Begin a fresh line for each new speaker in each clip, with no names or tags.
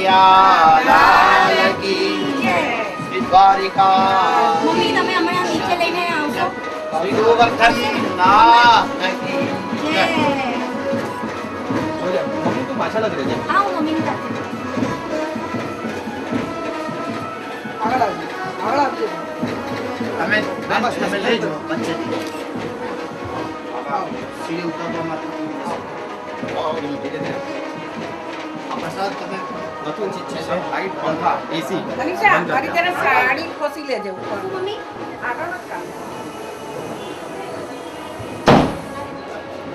કનૈયા લાલ કી જય. શ્રી દ્વારિકા
મમ્મી તમે હમણાં નીચે લઈને આવશો.
શ્રી ગોવર્ધન નાથ કી જય.
મમ્મી તું પાછળ જ રહેજે.
હા હું મમ્મીની સાથે.
તમે તમે લેજો વચ્ચેથી. સીડી ઉતરવા માટે આ પ્રસાદ તમે
બધું ચીજ છે લાઈટ પંખા એસી
અનિશા મારી તને સાડી ખોસી લેજે ઉપર
મમ્મી
આગળ નથી કામ.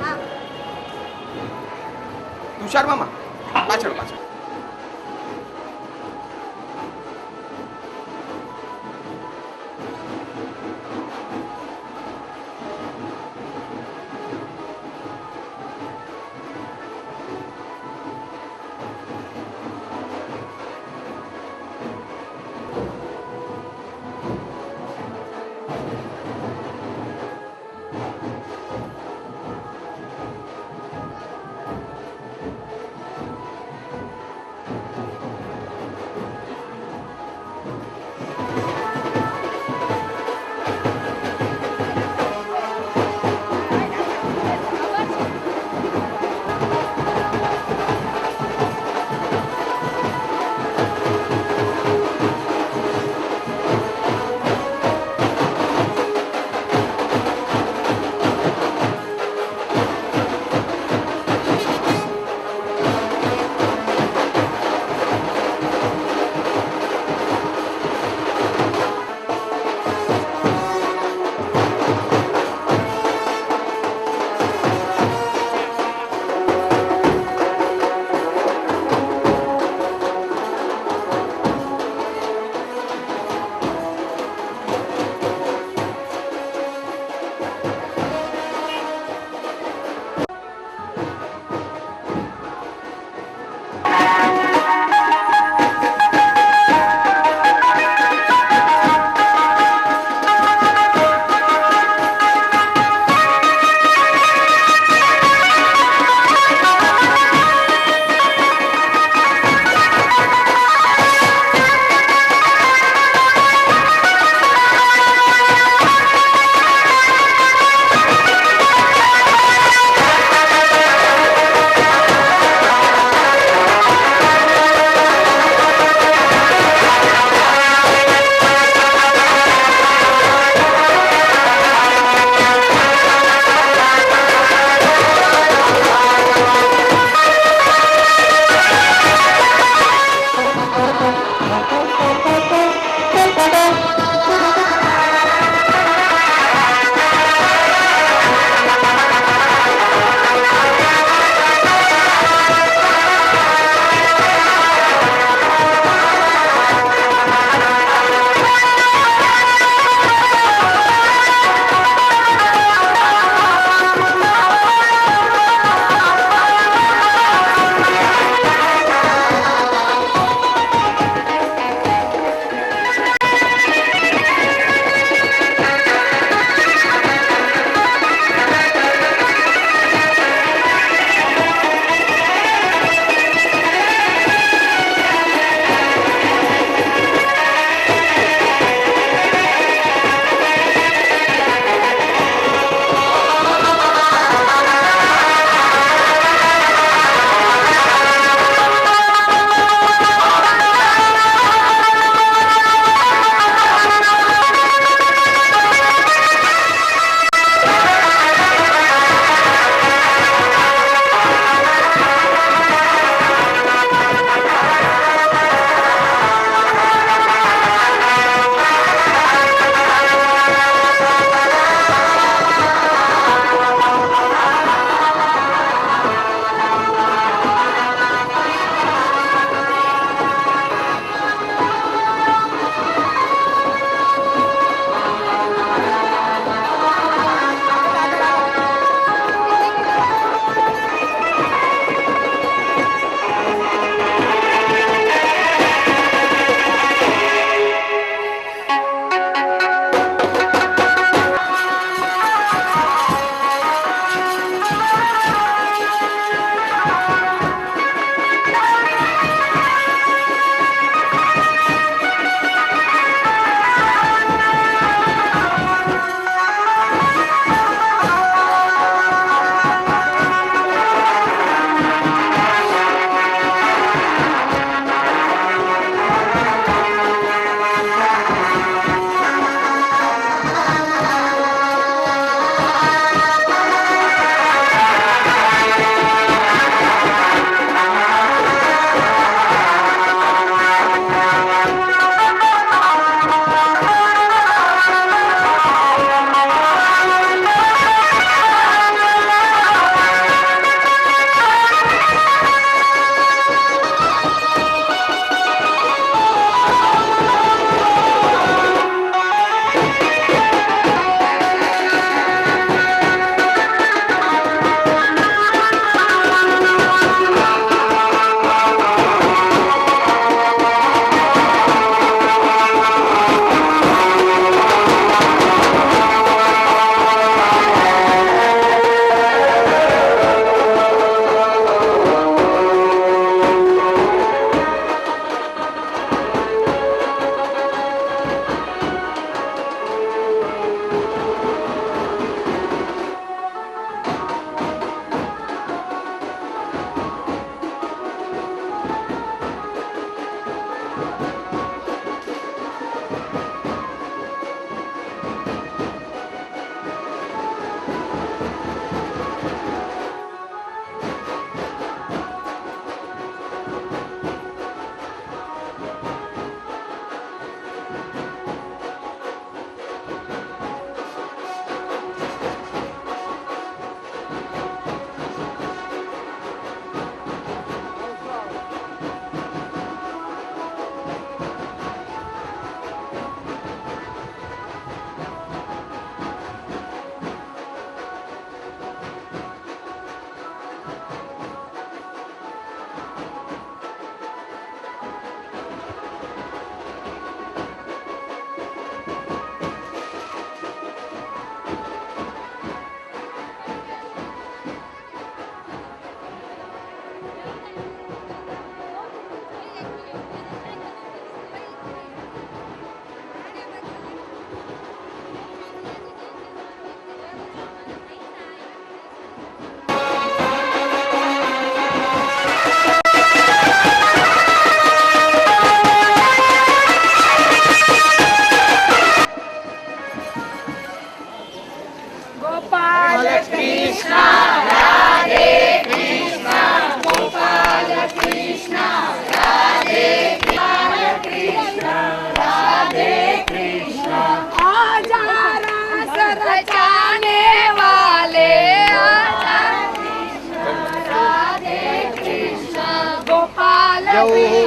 હા
તુષાર મામા પાછળ પાછળ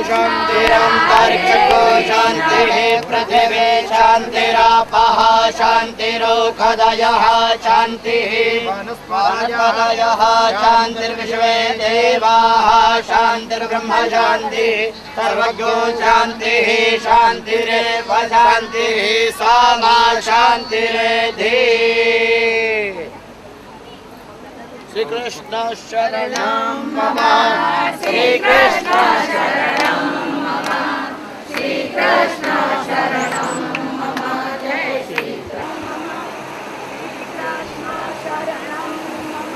शान्तिरन्तरिक्षको शान्तिः पृथिवी शान्तिरापः शान्तिरोषधयः शान्तिः वनस्पतयः शान्तिर्विश्वे देवाः शान्तिर्ब्रह्म शान्तिः सर्वज्ञो शान्तिः शान्तिरेव शान्तिः सा मा शान्तिरेधि। श्री कृष्ण शरणं मम श्री कृष्ण शरणं मम श्री कृष्ण शरणं मम जय श्री कृष्ण शरणं मम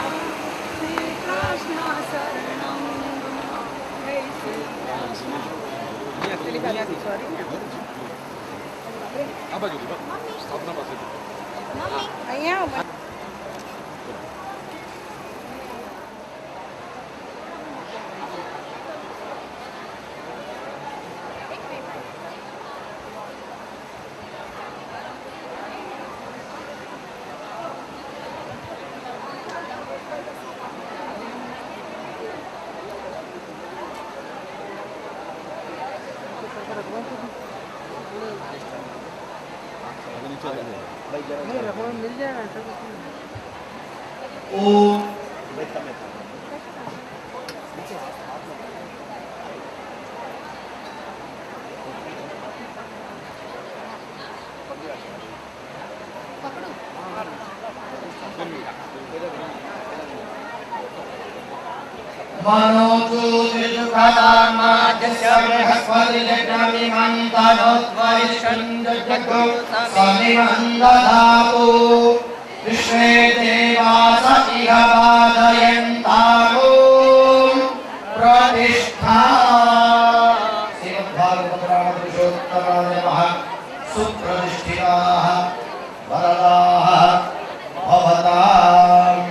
श्री कृष्ण शरणं मम जय श्री कृष्ण।
અહીંયા मिल जाएगा।
मनोतु त्रिदुःखदामाजस्य बृहस्पतिर्नमिमन्तनोद्वरिष्ठन्दजगो समिमन्दधातु विश्वे देवास इह बाधयन्तागो प्रतिष्ठा। श्रीमद्भागवतपुराणपुरुषोत्तमाय नमः। सुप्रतिष्ठिताः वरदाः भवताम्।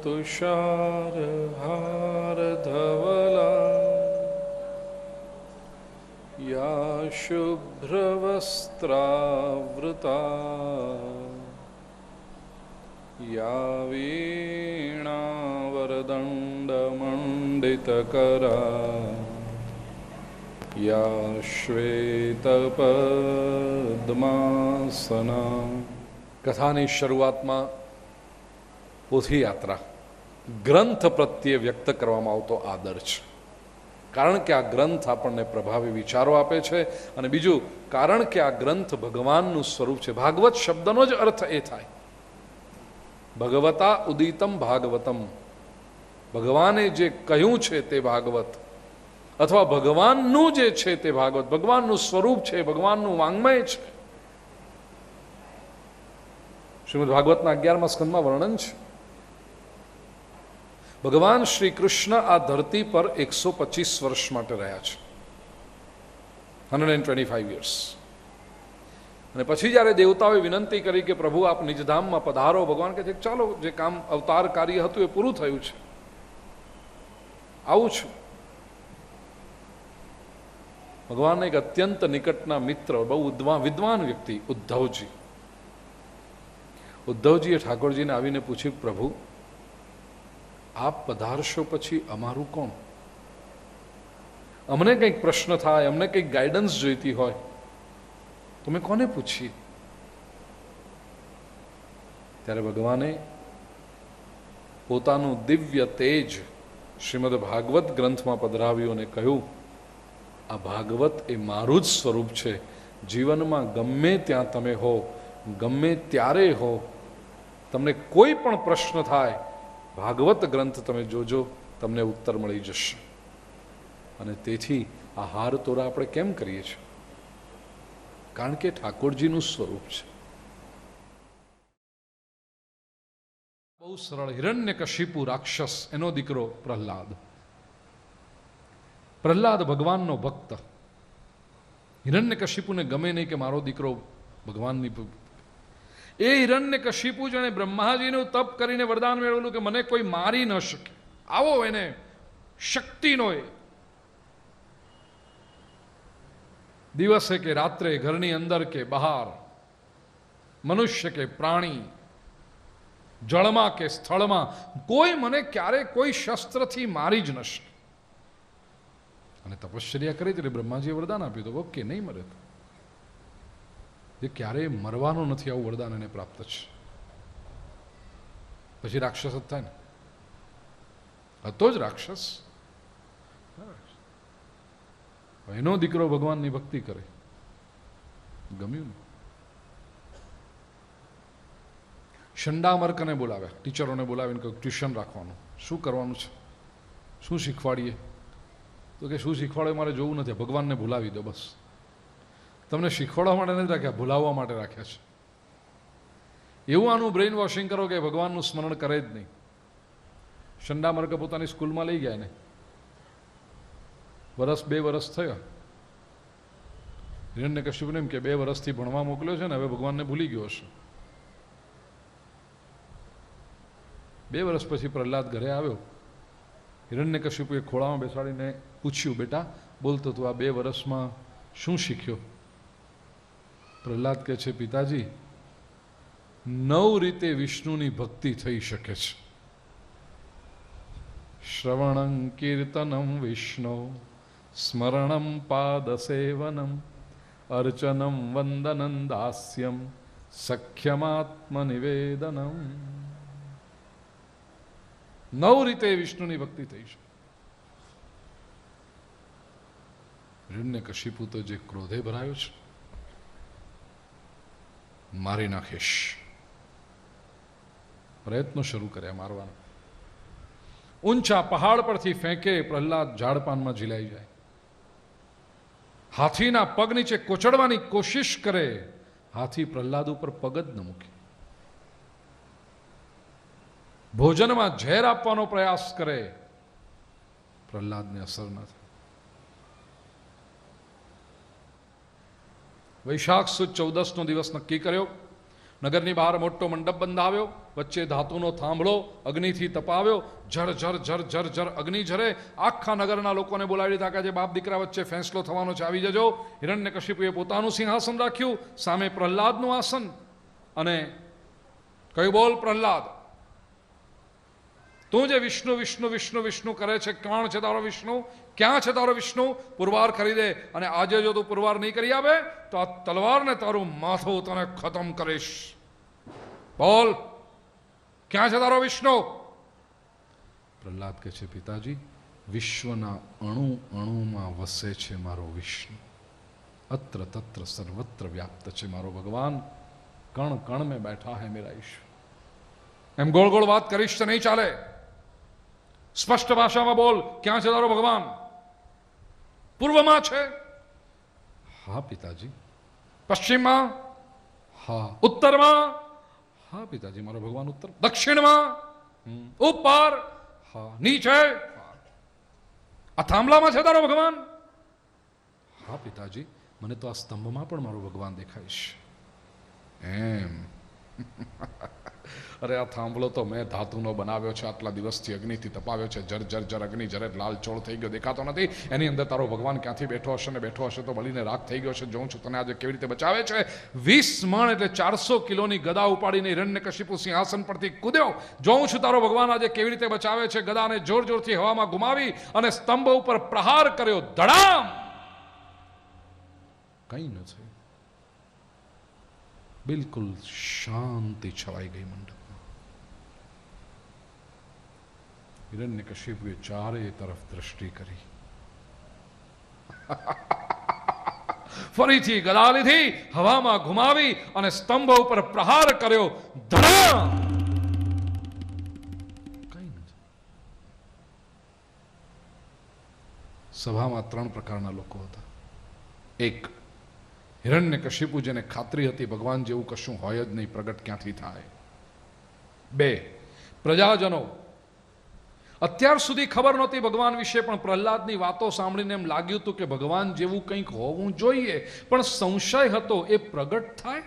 तुषारहारधवला या शुभ्रवस्त्रावृता या वीणावरदण्डमण्डितकरा યા શ્વેતપદ્માસના. કથાની શરૂઆતમાં પોથીયાત્રા ગ્રંથ પ્રત્યે વ્યક્ત કરવામાં આવતો આદર છે. કારણ કે આ ગ્રંથ આપણને પ્રભાવી વિચારો આપે છે, અને બીજું કારણ કે આ ગ્રંથ ભગવાનનું સ્વરૂપ છે. ભાગવત શબ્દનો જ અર્થ એ થાય, ભગવતા ઉદિતમ ભાગવતમ, ભગવાને જે કહ્યું છે તે ભાગવત, અથવા ભગવાનનું જે છે તે ભાગવત, ભગવાનનું સ્વરૂપ છે, ભગવાનનું વાંગ્મય છે. શ્રીમદ ભાગવતના 11મા સ્કંદમાં વર્ણન છે, ભગવાન શ્રી કૃષ્ણ આ ધરતી પર 125 વર્ષ માટે રહ્યા છે, 125 years. અને પછી જ્યારે દેવતાઓએ વિનંતી કરી કે પ્રભુ આપ નિજધામમાં પધારો, ભગવાન કહે છે ચાલો, જે કામ અવતાર કાર્ય હતું એ પૂરું થયું છે, આવું છું. ભગવાનના એક અત્યંત નિકટના મિત્ર, બહુ વિદ્વાન વ્યક્તિ ઉદ્ધવજી, ઉદ્ધવજીએ ઠાકોરજીને આવીને પૂછ્યું, પ્રભુ આપ પધારશો પછી અમારું કોણ? અમને કંઈક પ્રશ્ન થાય, અમને કંઈક ગાઈડન્સ જોઈતી હોય તો મેં કોને પૂછીએ? ત્યારે ભગવાને પોતાનું દિવ્ય તેજ શ્રીમદ ભાગવત ગ્રંથમાં પધરાવ્યું અને કહ્યું, આ ભાગવત એ મારું જ સ્વરૂપ છે. જીવનમાં ગમે ત્યાં તમે હો, ગમે ત્યારે હો, તમને કોઈ પણ પ્રશ્ન થાય, ભાગવત ગ્રંથ તમે જોજો, તમને ઉત્તર મળી જશે. અને તેથી આ હાર તોરા આપણે કેમ કરીએ છીએ? કારણ કે ઠાકોરજીનું સ્વરૂપ છે. બહુ સરળ. હિરણ્યકશિપુ રાક્ષસ, એનો દીકરો પ્રહલાદ. પ્રહલાદ ભગવાનનો ભક્ત. હિરણ્યકશિપુને ગમે નહીં કે મારો દીકરો ભગવાનની. એ હિરણ્યકશિપુ જેણે બ્રહ્માજીનું તપ કરીને વરદાન મેળવેલું કે મને કોઈ મારી ન શકે, આવો એને શક્તિનો એ દિવસે કે રાત્રે, ઘરની અંદર કે બહાર, મનુષ્ય કે પ્રાણી, જળમાં કે સ્થળમાં, કોઈ મને ક્યારે કોઈ શસ્ત્રથી મારી જ ન શકે. અને તપશ્ચર્યા કરી એટલે બ્રહ્માજીએ વરદાન આપ્યું તો ઓકે, નહીં મરે તો જે ક્યારેય મરવાનો નથી, આવું વરદાન એને પ્રાપ્ત છે. પછી રાક્ષસ જ થાય ને, હતો જ રાક્ષસ. એનો દીકરો ભગવાનની ભક્તિ કરે, ગમ્યું ને. શંડામર્કને બોલાવ્યા, ટીચરોને બોલાવીને કહ્યું ટ્યુશન રાખવાનું, શું કરવાનું છે, શું શીખવાડીએ? તો કે શું શીખવાડે મારે જોવું નથી, ભગવાનને ભૂલાવી દો બસ. તમને શીખવાડવા માટે નથી રાખ્યા, ભૂલાવવા માટે રાખ્યા છે. એવું આનું બ્રેઇન વોશિંગ કરો કે ભગવાનનું સ્મરણ કરે જ નહીં. શંડામર્ક પોતાની સ્કૂલમાં લઈ ગયા ને, 2 વર્ષ થયા. હિરણ્યકશિપુને એમ કે 2 વર્ષથી ભણવા મોકલ્યો છે ને, હવે ભગવાનને ભૂલી ગયો હશે. 2 વર્ષ પછી પ્રહલાદ ઘરે આવ્યો. હિરણ્યકશિપુએ ખોળામાં બેસાડીને પૂછ્યું, બેટા બોલતો તું આ 2 વર્ષમાં શું શીખ્યો? પ્રહલાદ કહે છે, પિતાજી 9 રીતે વિષ્ણુની ભક્તિ થઈ શકે છે. શ્રવણં કીર્તનમ વિષ્ણુ, સ્મરણમ પાદસેવનમ, અર્ચનમ વંદનમ દાસ્યમ, સખ્યમાત્મનિવેદનમ. 9 રીતે વિષ્ણુની ભક્તિ થઈ છે. હિરણ્યકશિપુ તો જે ક્રોધે ભરાયો છે, મારી નાખીશ. પ્રયત્નો શરૂ કર્યા મારવાના. ઊંચા પહાડ પરથી ફેંકે, પ્રહલાદ ઝાડપાનમાં ઝીલાઈ જાય. હાથીના પગ નીચે કોચડવાની કોશિશ કરે, હાથી પ્રહલાદ ઉપર પગ જ ન મૂકે. ભોજનમાં ઝેર આપવાનો પ્રયાસ કરે, પ્રહલાદને અસર ન થાય. વૈશાખ સુદ 14નો દિવસ નક્કી કર્યો. નગરની બહાર મોટો મંડપ બંધાવ્યો, વચ્ચે ધાતુનો થાંભલો અગ્નિથી તપાવ્યો. જર જર જર જર જર અગ્નિ ઝરે. આખા નગરના લોકોને બોલાવી લીધા કે આજે બાપ દીકરા વચ્ચે ફેંસલો થવાનો છે, આવી જજો. હિરણ્યકશિપુએ પોતાનું સિંહાસન રાખ્યું, સામે પ્રહલાદનું આસન. અને કયું બોલ પ્રહલાદ, તું જે વિષ્ણુ વિષ્ણુ વિષ્ણુ વિષ્ણુ કરે છે, કોણ છે તારો વિષ્ણુ? ક્યાં છે તારો વિષ્ણુ? પુરવાર કરી દે, અને આજે જો તું પુરવાર નહીં કરી આવે તો આ તલવારને તારું માથું તને ખતમ કરીશ. બોલ, ક્યાં છે તારો વિષ્ણુ? પ્રહલાદ કહે છે, પિતાજી, વિશ્વના અણુ અણુમાં વસે છે મારો વિષ્ણુ. અત્ર તત્ર સર્વત્ર વ્યાપ્ત છે મારો ભગવાન. કણ કણ में बैठा है मेरा ईश्वर. એમ ગોળ ગોળ વાત કરીશ તો નહીં ચાલે. સ્પષ્ટ ભાષામાં બોલ, ક્યાં છે તારો ભગવાન? પૂર્વમાં છે? હા પિતાજી. પશ્ચિમમાં? હા. ઉત્તરમાં? હા પિતાજી, મારો ભગવાન ઉત્તર. દક્ષિણમાં? ઉપર? હા. નીચે? આ થાંભલામાં છે તારો ભગવાન? હા પિતાજી, મને તો આ સ્તંભમાં પણ મારો ભગવાન દેખાય છે. એમ? અરે આ થાંભલો તો મેં ધાતુનો બનાવ્યો છે, આટલા દિવસથી અગ્નિથી તપાવ્યો છે. જર જર જર અગ્નિ જરે લાલ ચોળ થઈ ગયો, દેખાતો નથી. એની અંદર તારો ભગવાન ક્યાંથી બેઠો હશે, ને બેઠો હશે તો બળીને રાખ થઈ ગયો છે. જોઉં છું તને આજે કેવી રીતે બચાવે છે. 20 મણ એટલે 400 કિલોની ગદા ઉપાડીને હિરણ્યકશિપુ સિંહાસન પરથી કૂદ્યો. જોઉં છું તારો ભગવાન આજે કેવી રીતે બચાવે છે. ગદાને જોર જોરથી હવામાં ગુમાવી અને સ્તંભ ઉપર પ્રહાર કર્યો. ધડામ! કઈ ન થયું. બિલકુલ શાંતિ છવાઈ ગઈ મંડપમાં. હિરણ્યકશિપુએ ચારે તરફ દ્રષ્ટિ કરી. ફરીથી ગદા લીધી, હવામાં ઘુમાવી અને સ્તંભ ઉપર પ્રહાર કર્યો. ધડામ! કઈ નથી. સભામાં 3 પ્રકારના લોકો હતા. એક, હિરણ્યકશિપુ, જેને ખાતરી હતી ભગવાન જેવું કશું હોય જ નહીં, પ્રગટ ક્યાંથી થાય. 2, પ્રજાજનો. અત્યાર સુધી ખબર નહોતી ભગવાન વિશે, પણ પ્રહલાદની વાતો સાંભળીને એમ લાગ્યું હતું કે ભગવાન જેવું કંઈક હોવું જોઈએ, પણ સંશય હતો, એ પ્રગટ થાય,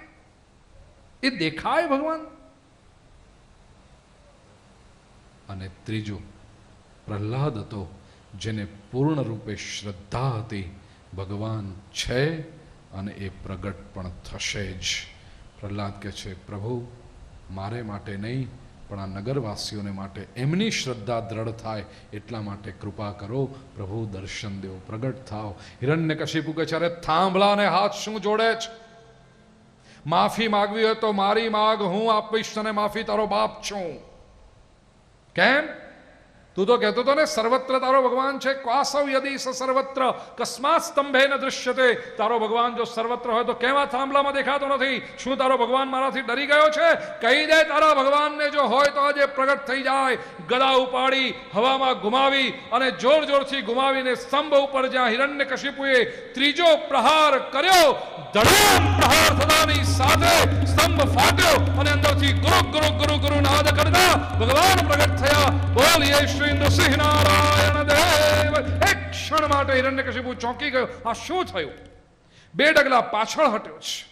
એ દેખાય ભગવાન. અને ત્રીજું, પ્રહલાદ હતો, જેને પૂર્ણ રૂપે શ્રદ્ધા હતી ભગવાન છે અને એ પ્રગટ પણ થશે જ. પ્રહલાદ કહે છે, પ્રભુ, મારે માટે નહીં પણ આ નગરવાસીઓને માટે એમની શ્રદ્ધા દ્રઢ થાય એટલા માટે કૃપા કરો. પ્રભુ, દર્શન દેવો, પ્રગટ થાવ. હિરણ્યકશિપુ કહે છે, અરે થાંભલાને હાથ શું જોડે છે? માફી માગવી હોય તો મારી માગ, હું આપીશ તને માફી, તારો બાપ છું. કેમ? તું તો કહેતો હતો ને સર્વત્ર તારો ભગવાન છે. ક્વાસવ યદી સ સર્વત્ર કસ્માત સ્તંભે ન દૃશ્યતે. તારો ભગવાન જો સર્વત્ર હોય તો કેવા થાંભલામાં દેખાતો નથી? શું તારો ભગવાન મારાથી ડરી ગયો છે? કહી દે તારા ભગવાનને જો હોય તો આજે પ્રગટ થઈ જાય. ગદા ઉપાડી હવામાં ગુમાવી અને જોર જોરથી ગુમાવીને સ્તંભ ઉપર જ્યાં હિરણ્યકશિપુએ ત્રીજો પ્રહાર કર્યો, ધડામ પ્રહાર થતાની સાથે સ્તંભ ફાટ્યો અને અંદરથી ગુરુ ગુરુ ગુરુ ગુરુ નાદ કરતા ભગવાન પ્રગટ થયા. બોલીએ શ્રી નૃસિંહ નારાયણ દેવ. એક ક્ષણ માટે હિરણ્યકશિપુ ચોંકી ગયો. આ શું થયું? 2 ડગલા પાછળ હટ્યો છે.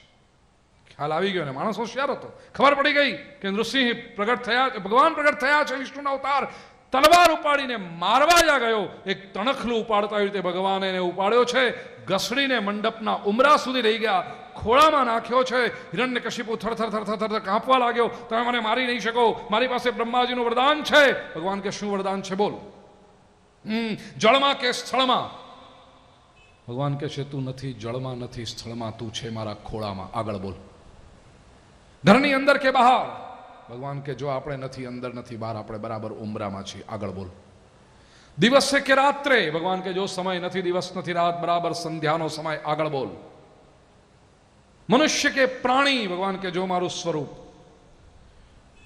ખ્યાલ આવી ગયો ને માણસ હોશિયાર હતો. ખબર પડી ગઈ કે નૃસિંહ પ્રગટ થયા, ભગવાન પ્રગટ થયા છે, વિષ્ણુના અવતાર. તલવાર ઉપાડીને મારવા જા ગયો. એક તણખલું ઉપાડતા એવી રીતે ભગવાને એને ઉપાડ્યો છે. ઘસડીને મંડપના ઉમરા સુધી લઈ ગયા, ખોળામાં નાખ્યો છે. હિરણ્યકશિપુ થરથર થરથર થરથર કાંપવા લાગ્યો. તમે મને મારી નહીં શકો, મારી પાસે બ્રહ્માજીનું વરદાન છે. ભગવાન કે શું વરદાન છે? બોલ. જળમાં કે સ્થળમાં? ભગવાન કે છે, તું નથી જળમાં, નથી સ્થળમાં, તું છે મારા ખોળામાં. આગળ બોલ. ઘરની અંદર કે બહાર? ભગવાન કે જો આપણે નથી અંદર, નથી બહાર, આપણે બરાબર ઉમરામાં છીએ. આગળ બોલ. દિવસે કે રાત્રે? ભગવાન કે જો સમય નથી દિવસ નથી રાત, બરાબર સંધ્યાનો સમય. આગળ બોલ. મનુષ્ય કે પ્રાણી? ભગવાન કે જો મારું સ્વરૂપ.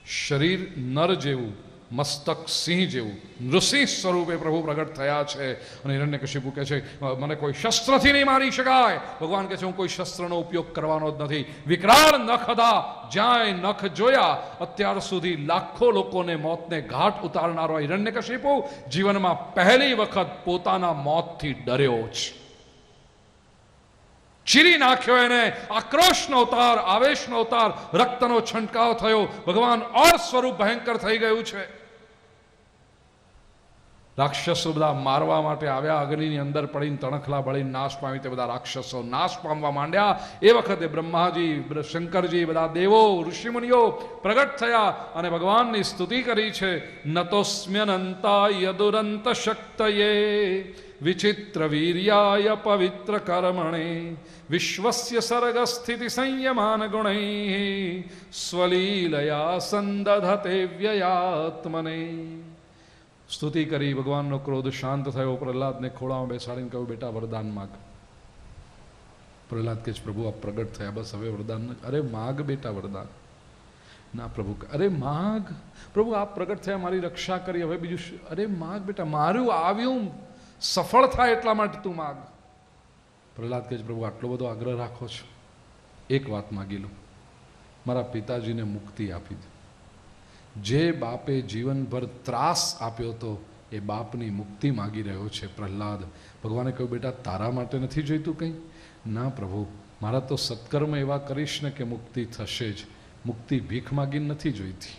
શરીર નર જેવું, મસ્તક સિંહ જેવું, નૃસિંહ સ્વરૂપે પ્રભુ પ્રગટ થયા છે. અને હિરણ્યકશિપુ કહે છે, મને કોઈ શસ્ત્રથી નહીં મારી શકાય. ભગવાન કહે છે, હું કોઈ શસ્ત્રનો ઉપયોગ કરવાનો જ નથી. વિકરાળ નખ હતા, જ્યાં નખ જોયા અત્યાર સુધી લાખો લોકોને મોતને ઘાટ ઉતારનારો હિરણ્યકશિપુ જીવનમાં પહેલી વખત પોતાના મોતથી ડર્યો છે. ચીરી નાખ્યો એને. આક્રોશનો અવતાર, આવેશનો અવતાર, રક્તનો છંટકાવ થયો. ભગવાન ઓર સ્વરૂપ ભયંકર થઈ ગયું છે. રાક્ષસો બધા મારવા માટે આવ્યા, અગ્નિની અંદર પડીને તણખલા બળીને નાશ પામી તે બધા રાક્ષસો નાશ પામવા માંડ્યા. એ વખતે બ્રહ્માજી, શંકરજી, બધા દેવો, ઋષિમુનિઓ પ્રગટ થયા અને ભગવાનની સ્તુતિ કરી છે. નતોસ્મ્યનંતા યદુરંત શક્તયે વિચિત્ર વીર્યાય પવિત્ર કર્મણે વિશ્વસ્ય સર્ગ સ્થિતિ સંયમાન ગુણૈ સ્વલીલયા સંદધતે વ્યયાત્મને. સ્તુતિ કરી, ભગવાનનો ક્રોધ શાંત થયો. પ્રહલાદને ખોળામાં બેસાડીને કહ્યું, બેટા વરદાન માગ. પ્રહલાદ કે પ્રભુ આપ પ્રગટ થયા, બસ હવે વરદાન. અરે માગ બેટા વરદાન. ના પ્રભુ, અરે માગ. પ્રભુ આપ પ્રગટ થયા, મારી રક્ષા કરી, હવે બીજું શું? અરે માગ બેટા, મારું આવ્યું સફળ થાય એટલા માટે તું માગ. પ્રહલાદ કહે છે, પ્રભુ આટલો બધો આગ્રહ રાખો છો, એક વાત માગી લઉં, મારા પિતાજીને મુક્તિ આપી દે. જે બાપે જીવનભર ત્રાસ આપ્યો હતો એ બાપની મુક્તિ માગી રહ્યો છે પ્રહલાદ. ભગવાને કહ્યું, બેટા તારા માટે નથી જોઈતું કંઈ? ના પ્રભુ, મારા તો સત્કર્મ એવા કરીશ ને કે મુક્તિ થશે જ. મુક્તિ ભીખ માગીને નથી જોઈતી.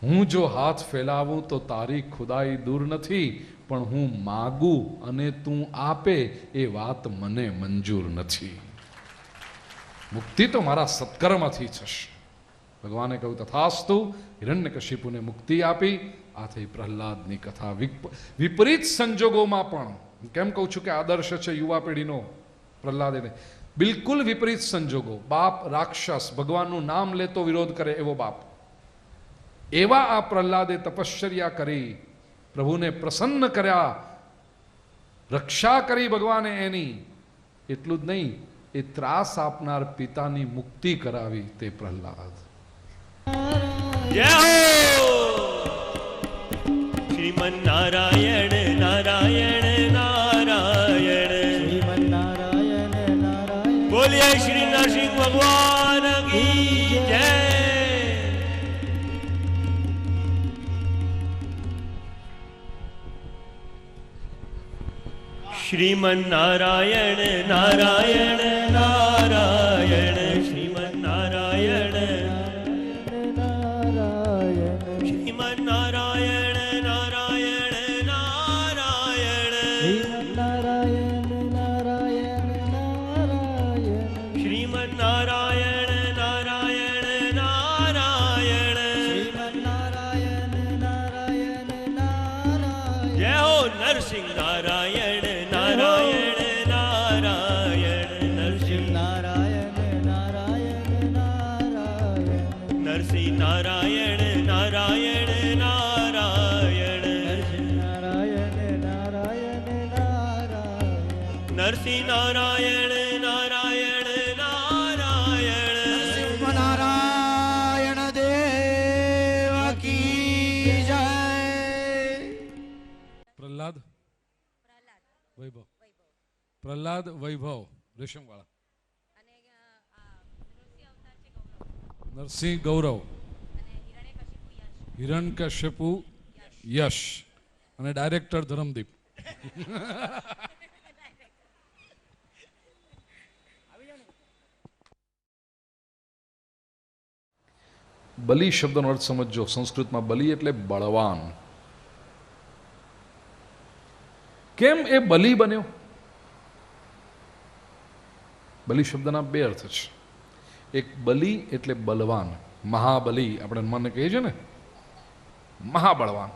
હું જો હાથ ફેલાવું તો તારી ખુદાઈ દૂર નથી, પણ હું માગું અને તું આપે એ વાત મને મંજૂર નથી. મુક્તિ તો મારા સત્કર્મથી થશે. ભગવાને કહ્યું, તથાસ્તુ. હિરણ્યકશિપુને મુક્તિ આપી. આ થઈ પ્રહલાદની કથા. વિપરીત સંજોગોમાં પણ, કેમ કહું છું કે આદર્શ છે યુવા પેઢીનો પ્રહલાદને, બિલકુલ વિપરીત સંજોગો. બાપ રાક્ષસ, ભગવાનનું નામ લેતો વિરોધ કરે એવો બાપ. એવા આ પ્રહલાદે તપશ્ચર્યા કરી, પ્રભુને પ્રસન્ન કર્યા, રક્ષા કરી ભગવાને એની. એટલું જ નહીં, એ ત્રાસ આપનાર પિતાની મુક્તિ કરાવી તે પ્રહલાદ.
જય હો શ્રીમન નારાયણ નારાયણ નારાયણ શ્રીમન નારાયણ નારાયણ. બોલીએ શ્રી નરસિંહ ભગવાન કી જય. શ્રીમન નારાયણ નારાયણ નારાયણ શ્રીમન નારાયણ શ્રીમન નારાયણ નારાયણ નારાયણ શ્રીમન નારાયણ નારાયણ નારાયણ. જય હો નરસિંહ નારાયણ નારાયણ નારાયણ નરસિંહ નારાયણ નારાયણ નારાયણ નરસિંહ નારાયણ નારાયણ નારાયણ નરસિંહ નારાયણ નારાયણ નારાયણ નરસિંહ નારાયણ નારાયણ નારાયણ.
નારાયણ દેવ કી જય.
પ્રહલાદ વૈભવ, પ્રહલાદ વૈભવ રેશમવાળા, નરસિંહ ગૌરવ, હિરણ્યકશિપુ યશ અને ડાયરેક્ટર ધરમદીપ. બલિ શબ્દનો અર્થ સમજો. સંસ્કૃતમાં બલિ એટલે બળવાન. કેમ એ બલિ બન્યો? બલિ શબ્દના બે અર્થ છે. એક બલિ એટલે બલવાન, મહાબલી, આપણે હનુમાનને કહીએ છીએ ને મહાબળવાન.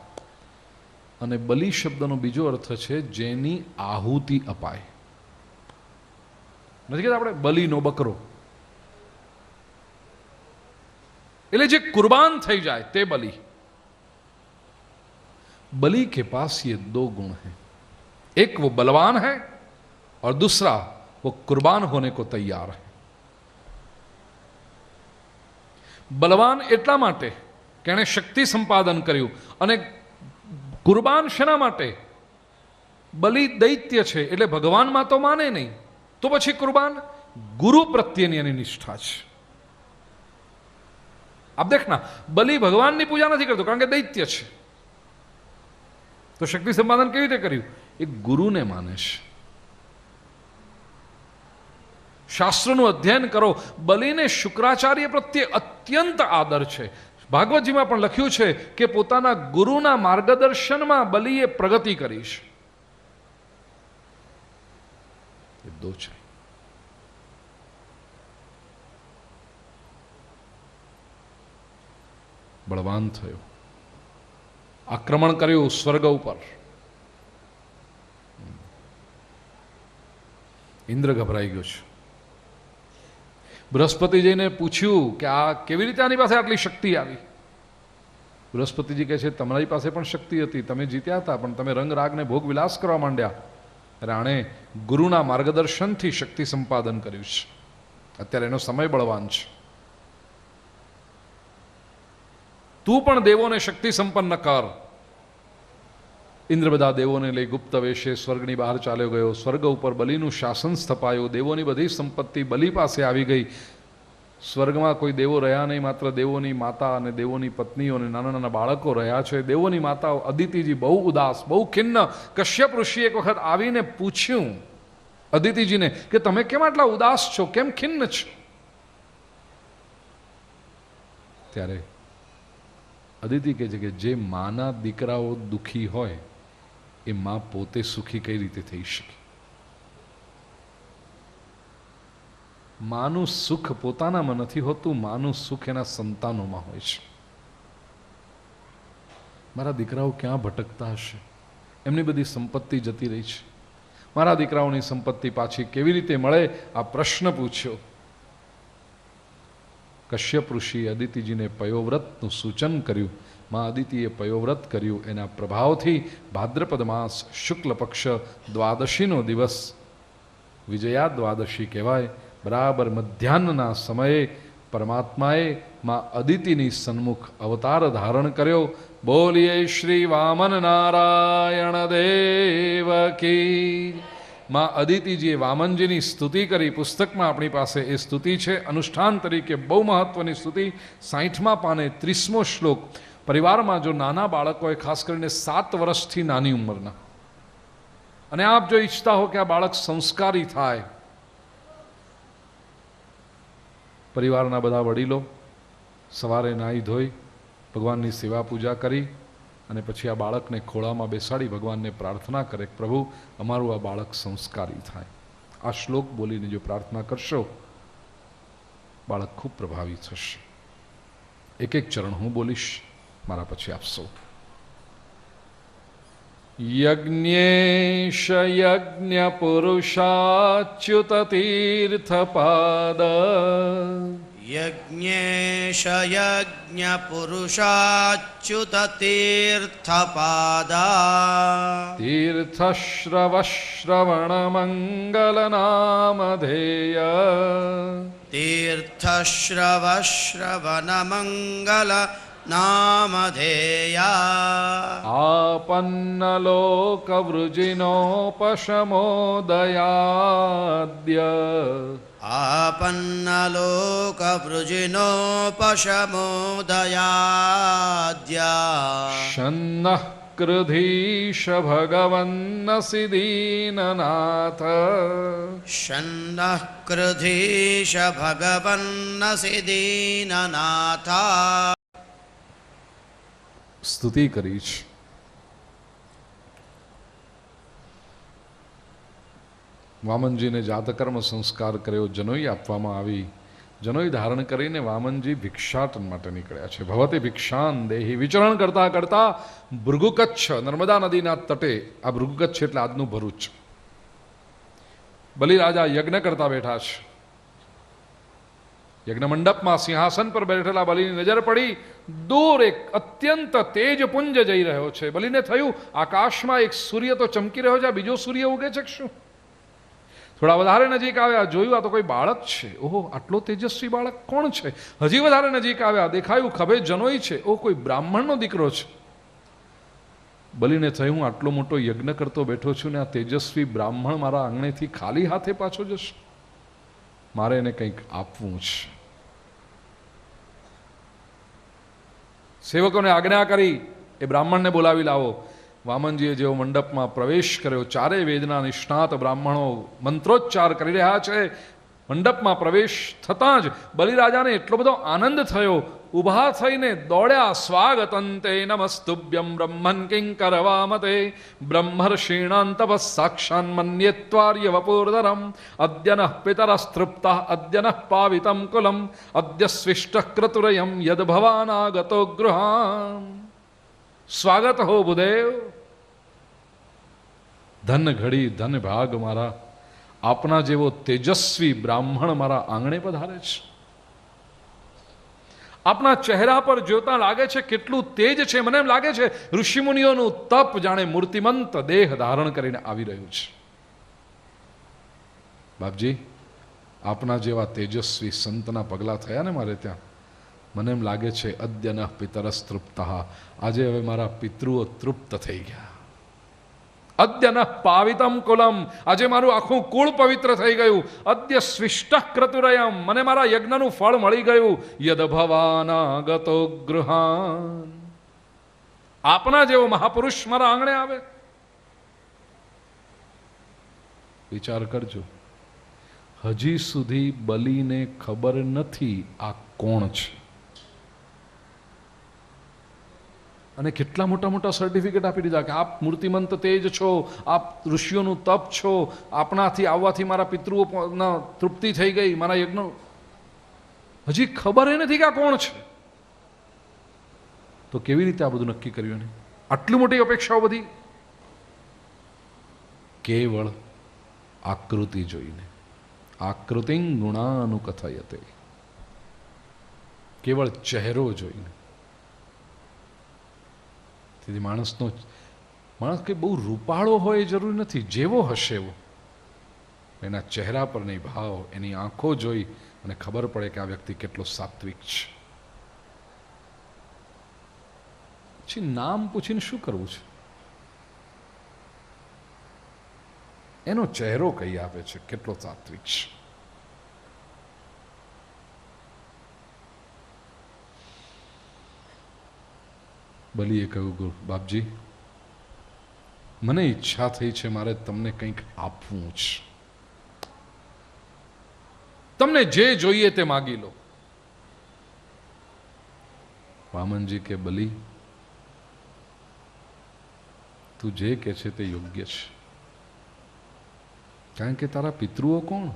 અને બલિ શબ્દનો બીજો અર્થ છે જેની આહુતિ અપાય. નથી કહેતા આપણે બલિનો બકરો, એટલે જે कुर्बान થઈ જાય તે બલિ. बलि के पास ये दो गुण हैं, एक वो बलवान है और दूसरा वो कुर्बान होने को तैयार है. बलवान એટલા માટે કે એણે શક્તિ સંપાદન કર્યું, અને કુરબાન શેના માટે? બલિ દૈત્ય છે એટલે ભગવાનમાં તો માને નહીં, તો પછી કુરબાન ગુરુ પ્રત્યેની એની નિષ્ઠા છે. આપ દેખના, બલિ ભગવાનની પૂજા નથી કરતો કારણ કે દૈત્ય છે, તો શક્તિ સંપાદન કેવી રીતે કર્યું? એ ગુરુને માને છે. શાસ્ત્રનું અધ્યયન કરો. બલિને શુક્રાચાર્ય પ્રત્યે અત્યંત આદર છે. ભાગવતજીમાં પણ લખ્યું છે કે પોતાના ગુરુના માર્ગદર્શનમાં બલિએ પ્રગતિ કરી છે. એ દો છે. બળવાન થયો, આક્રમણ કર્યું સ્વર્ગ ઉપર. ઇન્દ્ર ગભરાઈ ગયો છે. બૃહસ્પતિજીને પૂછ્યું કે આ કેવી રીતે આની પાસે આટલી શક્તિ આવી? બૃહસ્પતિજી કહે છે તમારી પાસે પણ શક્તિ હતી, તમે જીત્યા હતા, પણ તમે રંગ રાગને ભોગ વિલાસ કરવા માંડ્યા. ત્યારે આણે ગુરુના માર્ગદર્શનથી શક્તિ સંપાદન કર્યું છે. અત્યારે એનો સમય બળવાન છે. તું પણ દેવોને શક્તિ સંપન્ન કર. ઇન્દ્ર બધા દેવોને લઈ ગુપ્ત વેશે સ્વર્ગની બહાર ચાલ્યો ગયો. સ્વર્ગ ઉપર બલિનું શાસન સ્થપાયું. દેવોની બધી સંપત્તિ બલિ પાસે આવી ગઈ. સ્વર્ગમાં કોઈ દેવો રહ્યા નહીં, માત્ર દેવોની માતા અને દેવોની પત્નીઓ અને નાના નાના બાળકો રહ્યા છે. દેવોની માતા અદિતિજી બહુ ઉદાસ, બહુ ખિન્ન. કશ્યપ ઋષિ એક વખત આવીને પૂછ્યું અદિતિજીને કે તમે કેમ આટલા ઉદાસ છો, કેમ ખિન્ન છો? ત્યારે અદિતિ કહે છે કે જે માના દીકરાઓ દુઃખી હોય એ માં પોતે સુખી કઈ રીતે થઈ શકે? માનું સુખ પોતાનામાં નથી હોતું, માનું સુખ એના સંતાનોમાં હોય છે. મારા દીકરાઓ ક્યાં ભટકતા હશે? એમની બધી સંપત્તિ જતી રહી છે. મારા દીકરાઓની સંપત્તિ પાછી કેવી રીતે મળે? આ પ્રશ્ન પૂછ્યો. કશ્યપ ઋષિએ અદિતિજીને પયોવ્રતનું સૂચન કર્યું. માં અદિતિએ પયોવ્રત કર્યું. એના પ્રભાવથી ભાદ્રપદ માસ શુક્લ પક્ષ દ્વાદશીનો દિવસ વિજયા દ્વાદશી કહેવાય. બરાબર મધ્યાહ્નના સમયે પરમાત્માએ માં અદિતિની સન્મુખ અવતાર ધારણ કર્યો. બોલીએ શ્રી વામન નારાયણ દેવ કી. માં અદિતિજીએ વામનજીની સ્તુતિ કરી. પુસ્તકમાં આપણી પાસે એ સ્તુતિ છે, અનુષ્ઠાન તરીકે બહુ મહત્વની સ્તુતિ. 60મા પાને 30મો શ્લોક. પરિવારમાં જો નાના બાળકો હોય, ખાસ કરીને 7 વર્ષથી નાની ઉંમરના, અને આપ જો ઈચ્છતા હો કે આ બાળક સંસ્કારી થાય, પરિવારના બધા વડીલો સવારે નાહી ધોઈ ભગવાનની સેવા પૂજા કરી અને પછી આ બાળકને ખોળામાં બેસાડી ભગવાનને પ્રાર્થના કરે, પ્રભુ અમારું આ બાળક સંસ્કારી થાય. આ શ્લોક બોલીને જો પ્રાર્થના કરશો, બાળક ખૂબ પ્રભાવિત થશે. એક એક ચરણ હું બોલીશ, મારા પછી આપશો. યજ્ઞેશ યજ્ઞ પુરુષાચ્યુત તીર્થપાદ.
यज्ञेश यज्ञ पुरुषाच्युत तीर्थपादा.
तीर्थश्रव श्रवण मंगल नामधेय.
तीर्थश्रव श्रवण मंगल नामधेया.
आपन्नलोक वृजिनोपशमोदयाद्य.
आपन्नलोकवृजिनोपशमोदयाद्या.
शन्नः कृधीश भगवन्नसि दीननाथ.
शन्नः कृधीश भगवन्नसि दीननाथ.
સ્તુતિ કરી છે. વામનજીને જાતકર્મ સંસ્કાર કર્યો, જનોઈ આપવામાં આવી. જનોઈ ધારણ કરીને વામનજી ભિક્ષાટન માટે નીકળ્યા છે. ભવતે ભિક્ષાન દેહી. વિચરણ કરતા કરતા ભૃગુકચ્છ, નર્મદા નદીના તટે, આ ભૃગુકચ્છ એટલે આજનું ભરૂચ, બલિરાજા યજ્ઞ કરતા બેઠા છે. યજ્ઞ મંડપમાં સિંહાસન પર બેઠેલા બલિની નજર પડી. દૂર એક અત્યંત તેજપુંજ જઈ રહ્યો છે. બલિને થયું આકાશમાં એક સૂર્ય તો ચમકી રહ્યો છે, આ બીજો સૂર્ય ઉગે છે શું? થોડા વધારે નજીક આવ્યા, જોયું આ તો કોઈ બાળક છે. ઓહો, આટલો તેજસ્વી બાળક કોણ છે? હજી વધારે નજીક આવ્યા, દેખાયું ખભે જનોઈ છે. ઓહ, કોઈ બ્રાહ્મણનો દીકરો છે. બલિને થયું હું આટલો મોટો યજ્ઞ કરતો બેઠો છું ને આ તેજસ્વી બ્રાહ્મણ મારા આંગણેથી ખાલી હાથે પાછો જશે. મારે એને કંઈક આપવું છે. સેવકોને આજ્ઞા કરી એ બ્રાહ્મણને બોલાવી લાવો. વામનજીએ જેવો મંડપમાં પ્રવેશ કર્યો, ચારેય વેદના નિષ્ણાત બ્રાહ્મણો મંત્રોચ્ચાર કરી રહ્યા છે. મંડપમાં પ્રવેશ થતાં જ બલિરાજાને એટલો બધો આનંદ થયો ઊભા થઈને દોડ્યા. સ્વાગતંતે નમસ્તુભ્યમ બ્રહ્મન કિંકરવામતે બ્રહ્મર્ષીણાં તપઃ સાક્ષાન મન્યેત્વાર્ય વપૂર્ધરમ અદ્ય નઃ પિતરસ્તૃપ્તઃ અદ્ય નઃ પાવિતમ કુલમ અદ્ય સ્વિષ્ટઃ ક્રતુરયમ યદ ભવાનાગતો ગૃહાન. સ્વાગત હો ભૂદેવ. ધન ઘડી ધન ભાગ મારા, આપના જેવો તેજસ્વી બ્રાહ્મણ મારા આંગણે પધારે છે. આપના ચહેરા પર જોતા લાગે છે કેટલું તેજ છે. મને એમ લાગે છે ઋષિમુનિઓનું તપ જાણે મૂર્તિમંત દેહ ધારણ કરીને આવી રહ્યું છે. બાપજી, આપના જેવા તેજસ્વી સંતના પગલા થયા ને મારે ત્યાં, મને એમ લાગે છે અદ્ય નઃ પિતરસ તૃપ્તઃ, આજે હવે મારા પિતૃઓ તૃપ્ત થઈ ગયા. અદ્ય નઃ પાવિતમ કુલમ, આજે મારું આખું કુળ પવિત્ર થઈ ગયું. અદ્ય સ્વિષ્ટઃ ક્રતુરયમ, મને મારા યજ્ઞનું ફળ મળી ગયું. યદ ભવાનાગતો ગૃહાન, આપના જેવો મહાપુરુષ મારા આંગણે આવે. વિચાર કરજો, હજી સુધી બલિને ખબર નથી આ કોણ છે. અને કેટલા મોટા મોટા સર્ટિફિકેટ આપી દીધા કે આપ મૂર્તિમંત તેજ છો, આપ ઋષિઓનું તપ છો, આપણાથી આવવાથી મારા પિતૃઓ તૃપ્તિ થઈ ગઈ, મારા યજ્ઞ. હજી ખબર એ નથી કે આ કોણ છે. તો કેવી રીતે આ બધું નક્કી કર્યું ને? આટલી મોટી અપેક્ષાઓ બધી કેવળ આકૃતિ જોઈને. આકૃતિં ગુણાનુકથયતે, કેવળ ચહેરો જોઈને. તેથી માણસ કંઈ બહુ રૂપાળો હોય એ જરૂરી નથી. જેવો હશે એવો, એના ચહેરા પર નહીં ભાવ, એની આંખો જોઈ અને ખબર પડે કે આ વ્યક્તિ કેટલો સાત્વિક છે. પછી નામ પૂછીને શું કરવું છે? એનો ચહેરો કહી આપે છે કેટલો સાત્વિક છે. બલીએ કહ્યું, બાપજી, મને ઈચ્છા થઈ છે મારે તમને કંઈક આપવું છે. તમને જે જોઈએ તે માગી લો. વામનજી કે, બલી, તું જે કે છે તે યોગ્ય છે. કારણ કે તારા પિતૃઓ કોણ?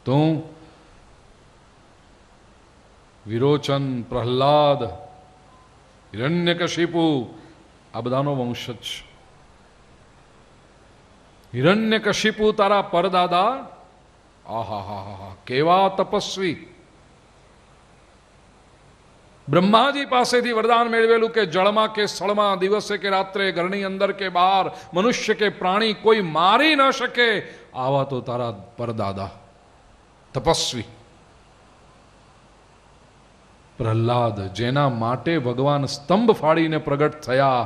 તો વિરોચન, પ્રહલાદ, હિરણ્યકશિપુ, આ બધાનો વંશ જ. હિરણ્યકશિપુ તારા પરદાદા, આહા, કેવા તપસ્વી. બ્રહ્માજી પાસેથી વરદાન મેળવેલું કે જળમાં કે સ્થળમાં, દિવસે કે રાત્રે, ઘરની અંદર કે બહાર, મનુષ્ય કે પ્રાણી કોઈ મારી ન શકે. આવા તો તારા પરદાદા તપસ્વી. પ્રહલાદ, જેના માટે ભગવાન સ્તંભ ફાડીને પ્રગટ થયા,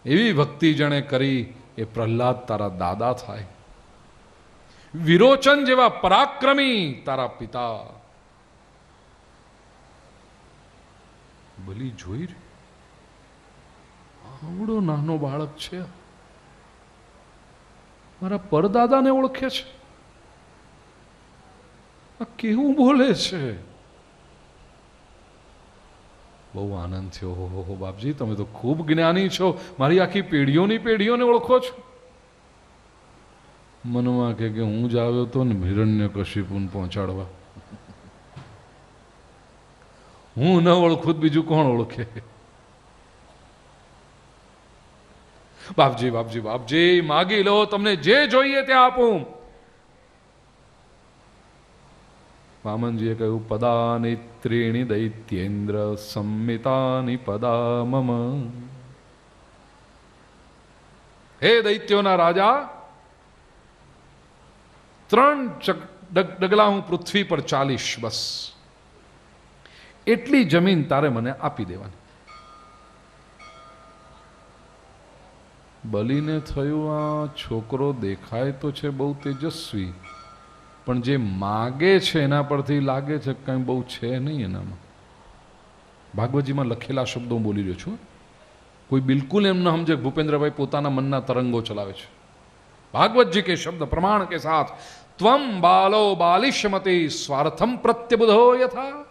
એવી ભક્તિ જેણે કરી એ પ્રહલાદ તારા દાદા થાય. વિરોચન જેવા પરાક્રમી તારા પિતા. બલી જોઈ રે, આવડો નાનો બાળક છે, મારા પરદાદાને ઓળખે છે. આ કેવું બોલે છે? બહુ આનંદ થયો. હો બાપજી, તમે તો ખૂબ જ્ઞાની છો, મારી આખી પેઢીઓને ઓળખો છો. મનમાં કે હું જ આવ્યો તો ને હિરણ્યકશિપુને પહોંચાડવા. હું ન ઓળખું તો બીજું કોણ ઓળખે? બાપજી, બાપજી, બાપજી, માગી લો, તમને જે જોઈએ તે આપું. વામનજીએ કહ્યું, પદાની ત્રીણી દૈત્યેન્દ્ર સંમિતાની પદા મમ. હે દૈત્યોના રાજા, 3 ડગલા હું પૃથ્વી પર ચાલીશ, બસ એટલી જમીન તારે મને આપી દેવાની. બલીને થયું, આ છોકરો દેખાય તો છે બહુ તેજસ્વી, પણ જે માગે છે એના પરથી લાગે છે કંઈ બહુ છે નહીં એનામાં. ભાગવતજીમાં લખેલા શબ્દો હું બોલી રહ્યો છું. કોઈ બિલકુલ એમ ન સમજે ભૂપેન્દ્રભાઈ પોતાના મનના તરંગો ચલાવે છે. भागवत जी के शब्द प्रमाण के साथ, त्वम बालो बालिश्यमति स्वार्थम प्रत्यबुधो यथा।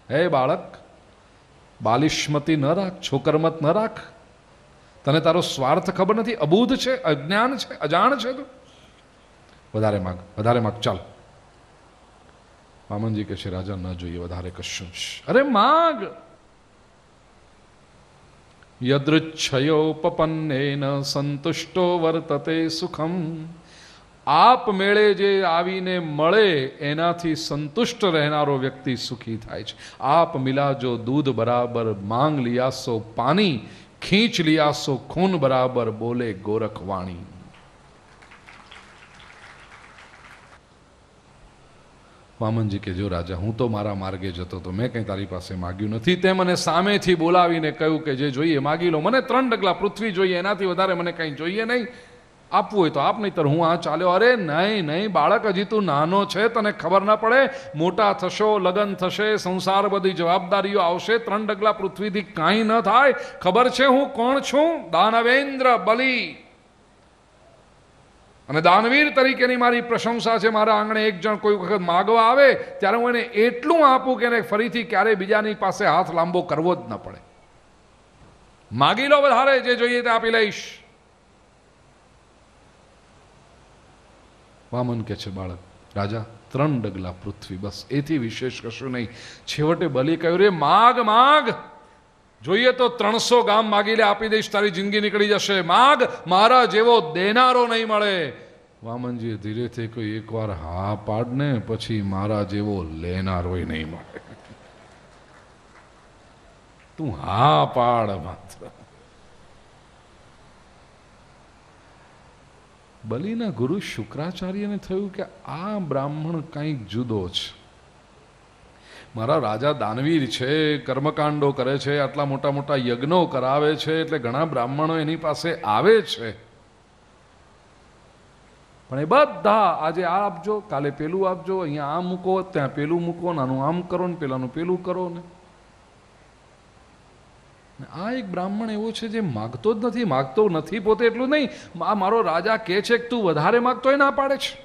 हे बालक, बालिश्मती न राख, छोकरमत न राख. તને તારો સ્વાર્થ ખબર નથી, અબૂધ છે, અજ્ઞાન છે, અજાણ છે. તું વધારે માગ, વધારે માગ, ચાલ. વામનજી કહે છે રાજા ન જોઈએ વધારે કશું જ. અરે માગ. યદૃચ્છયોપપન્નેન સંતુષ્ટો વર્તતે સુખમ. આપ મેળે જે આવીને મળે એનાથી સંતુષ્ટ રહેનારો વ્યક્તિ સુખી થાય છે. આપ મિલા જો દૂધ બરાબર, માંગ લિયા સો પાણી, खींच लिया सो खून बराबर, बोले गोरख वाणी. વામનજી કે જો રાજા, હું તો મારા માર્ગે જતો તો, મેં કંઈ તારી પાસે માગ્યું નથી. તે મને સામેથી બોલાવીને કહ્યું કે જે જોઈએ માગી લો. મને 3 ડગલા પૃથ્વી જોઈએ, એનાથી વધારે મને કંઈ જોઈએ નહીં. આપવું હોય તો આપ, નહીંતર હું આ ચાલ્યો. અરે નહીં નહીં બાળક, હજી તું નાનો છે, તને ખબર ના પડે. મોટા થશો, લગ્ન થશે, સંસાર, બધી જવાબદારીઓ આવશે. 3 ડગલા પૃથ્વીથી કાંઈ ન થાય. ખબર છે હું કોણ છું? દાનવેન્દ્ર બલિ. અને દાનવીર તરીકેની મારી પ્રશંસા છે. મારા આંગણે એક જણ કોઈ વખત માગવા આવે ત્યારે હું એને એટલું આપું કે એને ફરીથી ક્યારેય બીજાની પાસે હાથ લાંબો કરવો જ ન પડે. માગી લો વધારે, જે જોઈએ તે આપી લઈશ. વામન કે છે બાળક, રાજા 3 ડગલા પૃથ્વી બસ, એથી વિશેષ કશું નહીં. છેવટે બલિ કહ્યું, રે માગ માગ, જોઈએ તો 300 ગામ માગી લે, આપી દઈશ, તારી જિંદગી નીકળી જશે. માગ, મારા જેવો દેનારો નહીં મળે. વામનજીએ ધીરેથી કોઈ એકવાર હા પાડને, પછી મારા જેવો લેનારોય નહીં મળે. તું હા પાડ માત્ર. બલિના ગુરુ શુક્રાચાર્યને થયું કે આ બ્રાહ્મણ કંઈક જુદો છે. મારા રાજા દાનવીર છે, કર્મકાંડો કરે છે, આટલા મોટા મોટા યજ્ઞો કરાવે છે, એટલે ઘણા બ્રાહ્મણો એની પાસે આવે છે. પણ એ બધા આજે આ આપજો, કાલે પેલું આપજો, અહીંયા આ મૂકો, ત્યાં પેલું મૂકો, નાનું આમ કરો ને પેલાનું પેલું કરો ને. આ એક બ્રાહ્મણ એવો છે જે માગતો જ નથી. માગતો નથી પોતે એટલું નહીં, આ મારો રાજા કહે છે કે તું વધારે માગતો એ ના પાડે છે.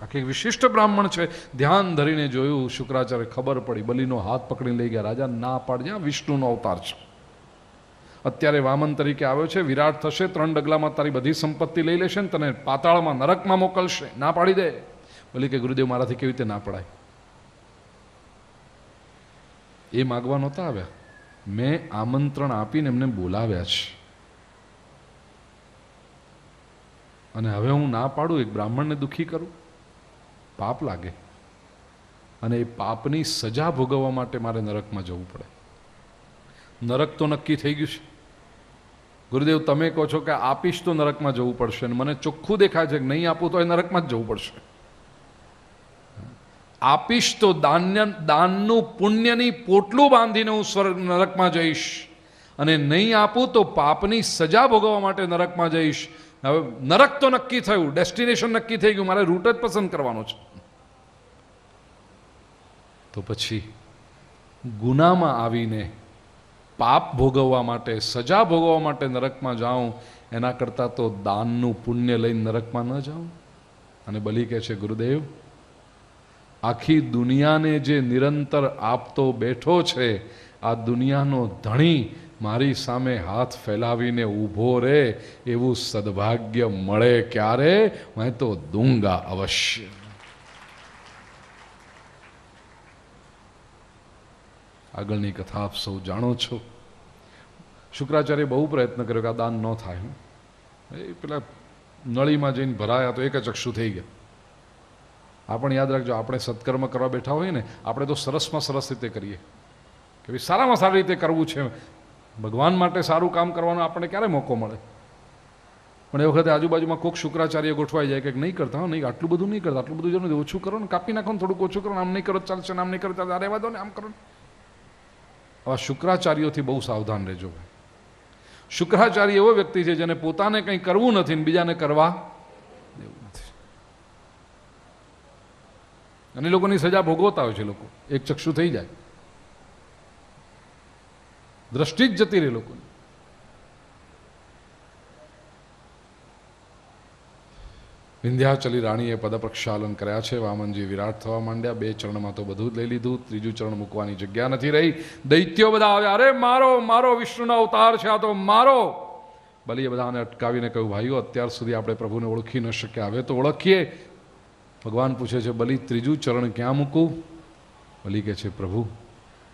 આખી વિશિષ્ટ બ્રાહ્મણ છે. ધ્યાન ધરીને જોયું, શુક્રાચાર્ય ખબર પડી, બલિનો હાથ પકડીને લઈ ગયા. રાજા ના પાડજે, આ વિષ્ણુનો અવતાર છે. અત્યારે વામન તરીકે આવ્યો છે, વિરાટ થશે, 3 ડગલામાં તારી બધી સંપત્તિ લઈ લેશે ને તને પાતાળમાં, નરકમાં મોકલશે. ના પાડી દે. બલિ કે ગુરુદેવ, મારાથી કેવી રીતે ના પડાય? એ માગવા નહોતા આવ્યા, મેં આમંત્રણ આપીને એમને બોલાવ્યા છે. અને હવે હું ના પાડું, એક બ્રાહ્મણને દુઃખી કરું, પાપ લાગે. અને એ પાપની સજા ભોગવવા માટે મારે નરકમાં જવું પડે. નરક તો નક્કી થઈ ગયું છે. ગુરુદેવ, તમે કહો છો કે આપીશ તો નરકમાં જવું પડશે, અને મને ચોખ્ખું દેખાય છે કે નહીં આપું તો એ નરકમાં જ જવું પડશે. આપીશ તો દાનનું પુણ્યની પોટલું બાંધીને હું સ્વર્ગ નરકમાં જઈશ, અને નહીં આપું તો પાપની સજા ભોગવવા માટે નરકમાં જઈશ. હવે નરક તો નક્કી થયું, ડેસ્ટિનેશન નક્કી થઈ ગયું, મારે રૂટ જ પસંદ કરવાનો છે. તો પછી ગુનામાં આવીને પાપ ભોગવવા માટે, સજા ભોગવવા માટે નરકમાં જાઉં, એના કરતાં તો દાનનું પુણ્ય લઈને નરકમાં ન જાઉં. અને બલિ કહે છે, ગુરુદેવ, આખી દુનિયાને જે નિરંતર આપતો બેઠો છે, આ દુનિયાનો ધણી મારી સામે હાથ ફેલાવીને ઊભો રહે એવું સદભાગ્ય મળે ક્યારે? મેં તો દૂંગા અવશ્ય. આગળની કથા આપ સૌ જાણો છો. શુક્રાચાર્ય બહુ પ્રયત્ન કર્યો કે આ દાન ન થાય. એ પેલા નળીમાં જઈને ભરાયા તો એક જ ચક્ષુ થઈ ગયા. આપણે યાદ રાખજો, આપણે સત્કર્મ કરવા બેઠા હોઈએ ને, આપણે તો સરસમાં સરસ રીતે કરીએ કે ભાઈ સારામાં સારી રીતે કરવું છે, ભગવાન માટે સારું કામ કરવાનો આપણને ક્યારે મોકો મળે. પણ એ વખતે આજુબાજુમાં કોઈક શુક્રાચાર્ય ગોઠવાઈ જાય કે નહીં કરતા, નહીં આટલું બધું નહીં કરતા, આટલું બધું જરૂર ઓછું કરો ને, કાપી નાખો ને, થોડુંક ઓછું કરો, આમ નહીં કરો ચાલશે, આમ નહીં કરો ચાલશે, રહેવા દો ને, આમ કરો. આવા શુક્રાચાર્યોથી બહુ સાવધાન રહેજો. શુક્રાચાર્ય એવો વ્યક્તિ છે જેને પોતાને કંઈ કરવું નથી ને બીજાને કરવા દેવું નથી. અને લોકોની સજા ભોગવતા હોય છે. લોકો એક ચક્ષુ થઈ જાય, દ્રષ્ટિ જ જતી રહે લોકોની. વિંધ્યાચલી રાણીએ પદ પ્રક્ષાલન કર્યા છે. વામનજી વિરાટ થવા માંડ્યા. 2 ચરણમાં તો બધું જ લઈ લીધું. 3જું ચરણ મૂકવાની જગ્યા નથી રહી. દૈત્યો બધા આવ્યા. અરે મારો મારો, વિષ્ણુનો અવતાર છે આ તો, મારો. બલિએ બધાને અટકાવીને કહ્યું, ભાઈઓ અત્યાર સુધી આપણે પ્રભુને ઓળખી ન શક્યા, હવે તો ઓળખીએ. ભગવાન પૂછે છે, બલિ 3જું ચરણ ક્યાં મૂકું? બલિ કહે છે, પ્રભુ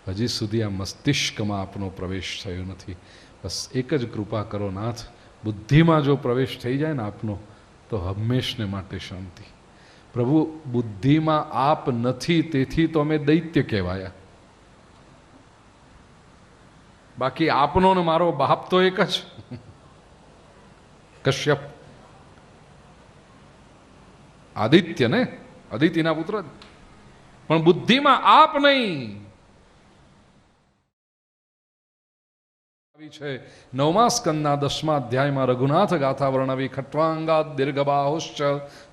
હજી સુધી આ મસ્તિષ્કમાં આપનો પ્રવેશ થયો નથી. બસ એક જ કૃપા કરો નાથ, બુદ્ધિમાં જો પ્રવેશ થઈ જાય ને આપનો તો હંમેશને માટે શાંતિ. પ્રભુ બુદ્ધિમાં આપ નથી, તેથી તો અમે દૈત્ય કહેવાયા. બાકી આપનો ને મારો બાપ તો એક જ, કશ્યપ આદિત્ય ને, અદિતિના પુત્ર. પણ બુદ્ધિમાં આપ નહીં. છે 9મા સ્કંદના 10મા અધ્યાયમાં રઘુનાથ ગાથા વર્ણવી. ખટ્વાંગાદ દીર્ઘબાહુશ્ચ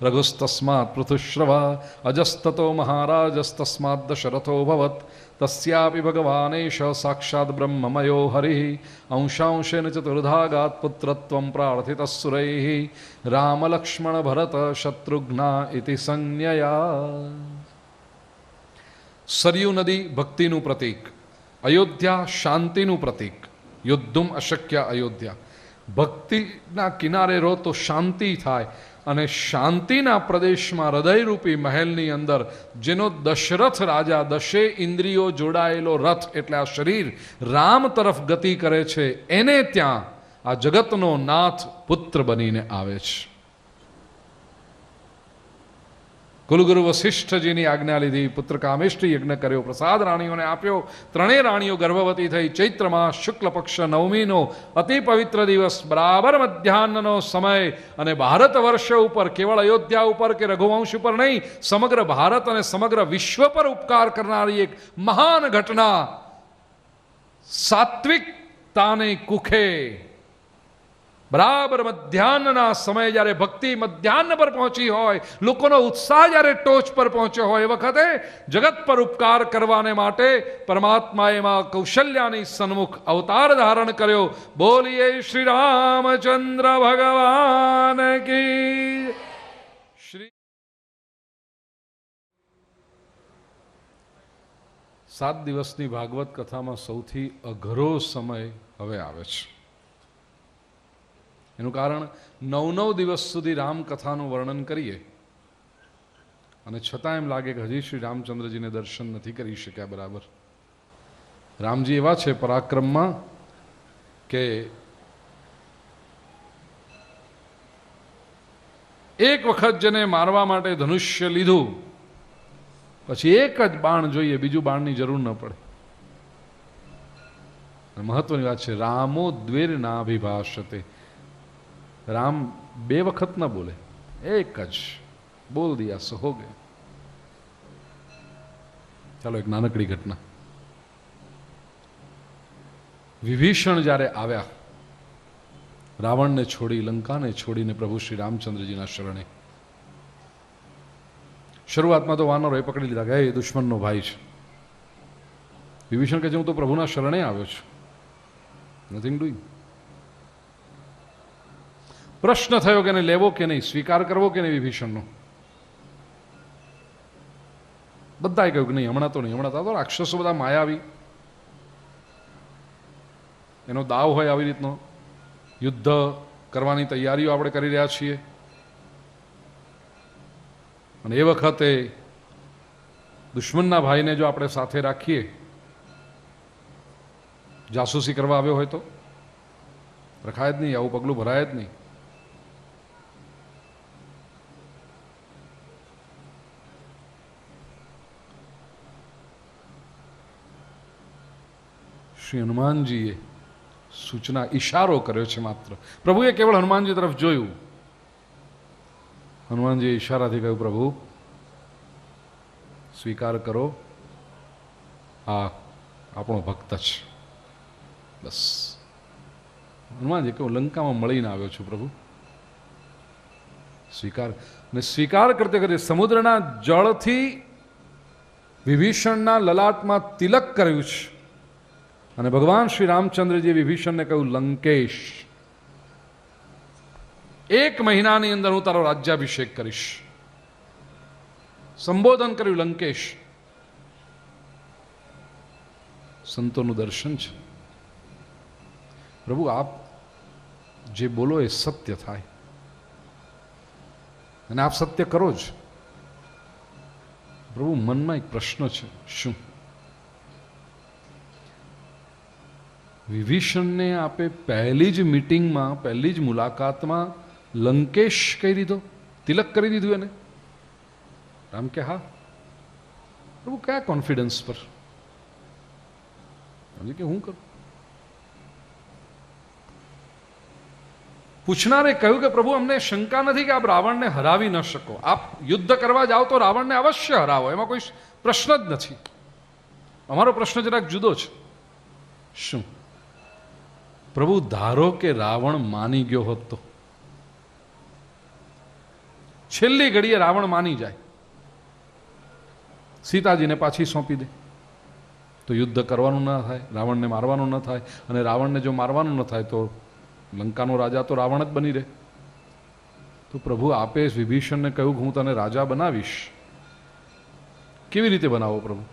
રઘુસ્તસ્માત પૃથુશ્રવા અજસ્તતો મહારાજસ્તસ્માદ દશરથો ભવત તસ્યાપી ભગવાનેશ સાક્ષાત બ્રહ્મમયો હરિ અંશાંશેન ચતુર્ધાગાત પુત્રત્વં પ્રાર્થિતઃ સુરૈઃ રામલક્ષ્મણ ભરત શત્રુઘ્ના ઇતિ સંજ્ઞયા. સરયુ નદી ભક્તિનું પ્રતીક, અયોધ્યા શાંતિનું પ્રતીક. યુદ્ધમ અશક્ય અયોધ્યા. ભક્તિના કિનારે રહો તો શાંતિ થાય. અને શાંતિના પ્રદેશમાં હૃદયરૂપી મહેલની અંદર જેનો દશરથ રાજા 10 ઇન્દ્રિયો જોડાયેલો રથ એટલે આ શરીર રામ તરફ ગતિ કરે છે, એને ત્યાં આ જગતનો નાથ પુત્ર બનીને આવે છે. કુલગુરુ વશિષ્ઠજીની આજ્ઞા લીધી, પુત્ર કામેષ્ટી યજ્ઞ કર્યો, પ્રસાદ રાણીઓને આપ્યો. 3 રાણીઓ ગર્ભવતી થઈ. ચૈત્રમાં શુક્લ પક્ષ 9મીનો અતિ પવિત્ર દિવસ, બરાબર મધ્યાહનનો સમય. અને ભારત વર્ષ ઉપર, કેવળ અયોધ્યા ઉપર કે રઘુવંશ ઉપર નહીં, સમગ્ર ભારત અને સમગ્ર વિશ્વ પર ઉપકાર કરનારી એક મહાન ઘટના. સાત્વિકતાને કુખે બરાબર મધ્યાહનના સમયે જ્યારે ભક્તિ મધ્યાહન પર પહોંચી હોય, લોકોનો ઉત્સાહ જ્યારે ટોચ પર પહોંચ્યો હોય, એ વખતે જગત પર ઉપકાર કરવાને માટે પરમાત્માએ એમાં કૌશલ્યાની સન્મુખ અવતાર ધારણ કર્યો. બોલીએ શ્રી રામચંદ્ર ભગવાન કી. શ્રી 7 દિવસની ભાગવત કથામાં સૌથી અઘરો સમય હવે આવે છે. એનું કારણ 9 દિવસ સુધી રામકથાનું વર્ણન કરીએ અને છતાં એમ લાગે કે હજી શ્રી રામચંદ્રજીને દર્શન નથી કરી શક્યા બરાબર. રામજી એવા છે પરાક્રમમાં કે એક વખત જેને મારવા માટે ધનુષ્ય લીધું પછી એક જ બાણ જોઈએ, બીજું બાણની જરૂર ન પડે. મહત્વની વાત છે, રામો દ્વેર નાભિભાષતે. રામ 2 વખત ન બોલે, એક જ બોલ દિયા સો હો ગયે. ચાલો એક નાનકડી ઘટના. વિભીષણ જ્યારે આવ્યા રાવણને છોડી, લંકાને છોડીને પ્રભુ શ્રી રામચંદ્રજીના શરણે, શરૂઆતમાં તો વાનરોએ પકડી લીધા કે એ દુશ્મનનો ભાઈ છે. વિભીષણ કહે છે, હું તો પ્રભુના શરણે આવ્યો છું, નથિંગ ડુઈંગ. પ્રશ્ન થયો કે એને લેવો કે નહીં, સ્વીકાર કરવો કે નહીં વિભીષણનો. બધાએ કહ્યું કે નહીં, હમણાં તો નહીં, હમણાં તો રાક્ષસો બધા માયાવી, એનો દાવ હોય આવી રીતનો. યુદ્ધ કરવાની તૈયારીઓ આપણે કરી રહ્યા છીએ અને એ વખતે દુશ્મનના ભાઈને જો આપણે સાથે રાખીએ, જાસૂસી કરવા આવ્યો હોય તો રખાય જ નહીં, આવું પગલું ભરાય જ નહીં. શ્રી હનુમાનજીએ સૂચના, ઈશારો કર્યો છે માત્ર. પ્રભુએ કેવળ હનુમાનજી તરફ જોયું. હનુમાનજીએ ઈશારાથી કહ્યું, પ્રભુ સ્વીકાર કરો, આ આપણો ભક્ત છે. બસ. હનુમાનજી કહ્યું, લંકામાં મળીને આવ્યો છું પ્રભુ, સ્વીકાર. અને સ્વીકાર કરતે કરતે સમુદ્રના જળથી વિભીષણના લલાટમાં તિલક કર્યું છે. અને ભગવાન શ્રી રામચંદ્રજી વિભીષણને કહ્યું, લંકેશ. 1 મહિનાની અંદર હું તારો રાજ્યાભિષેક કરીશ. સંબોધન કર્યું લંકેશ. સંતોનું દર્શન છે. પ્રભુ આપ જે બોલો એ સત્ય થાય અને આપ સત્ય કરો જ. પ્રભુ મનમાં એક પ્રશ્ન છે. શું? વિભીષણને આપે પહેલી જ મીટિંગમાં, પહેલી જ મુલાકાતમાં લંકેશ કહી દીધો, તિલક કરી દીધું એને? રામ કે હા. પ્રભુ કયા કોન્ફિડન્સ પર? કે હું કરું? પૂછનારે કહ્યું કે પ્રભુ અમને શંકા નથી કે આપ રાવણને હરાવી ન શકો. આપ યુદ્ધ કરવા જાઓ તો રાવણને અવશ્ય હરાવો, એમાં કોઈ પ્રશ્ન જ નથી. અમારો પ્રશ્ન જરાક જુદો છે. શું? પ્રભુ ધારો કે રાવણ માની ગયો હોત તો? છેલ્લી ઘડીએ રાવણ માની જાય, સીતાજીને પાછી સોંપી દે, તો યુદ્ધ કરવાનું ન થાય, રાવણને મારવાનું ન થાય. અને રાવણને જો મારવાનું ન થાય તો લંકાનો રાજા તો રાવણ જ બની રહે. તો પ્રભુ આપે વિભીષણને કહ્યું કે હું તને રાજા બનાવીશ. કેવી રીતે બનાવો પ્રભુ?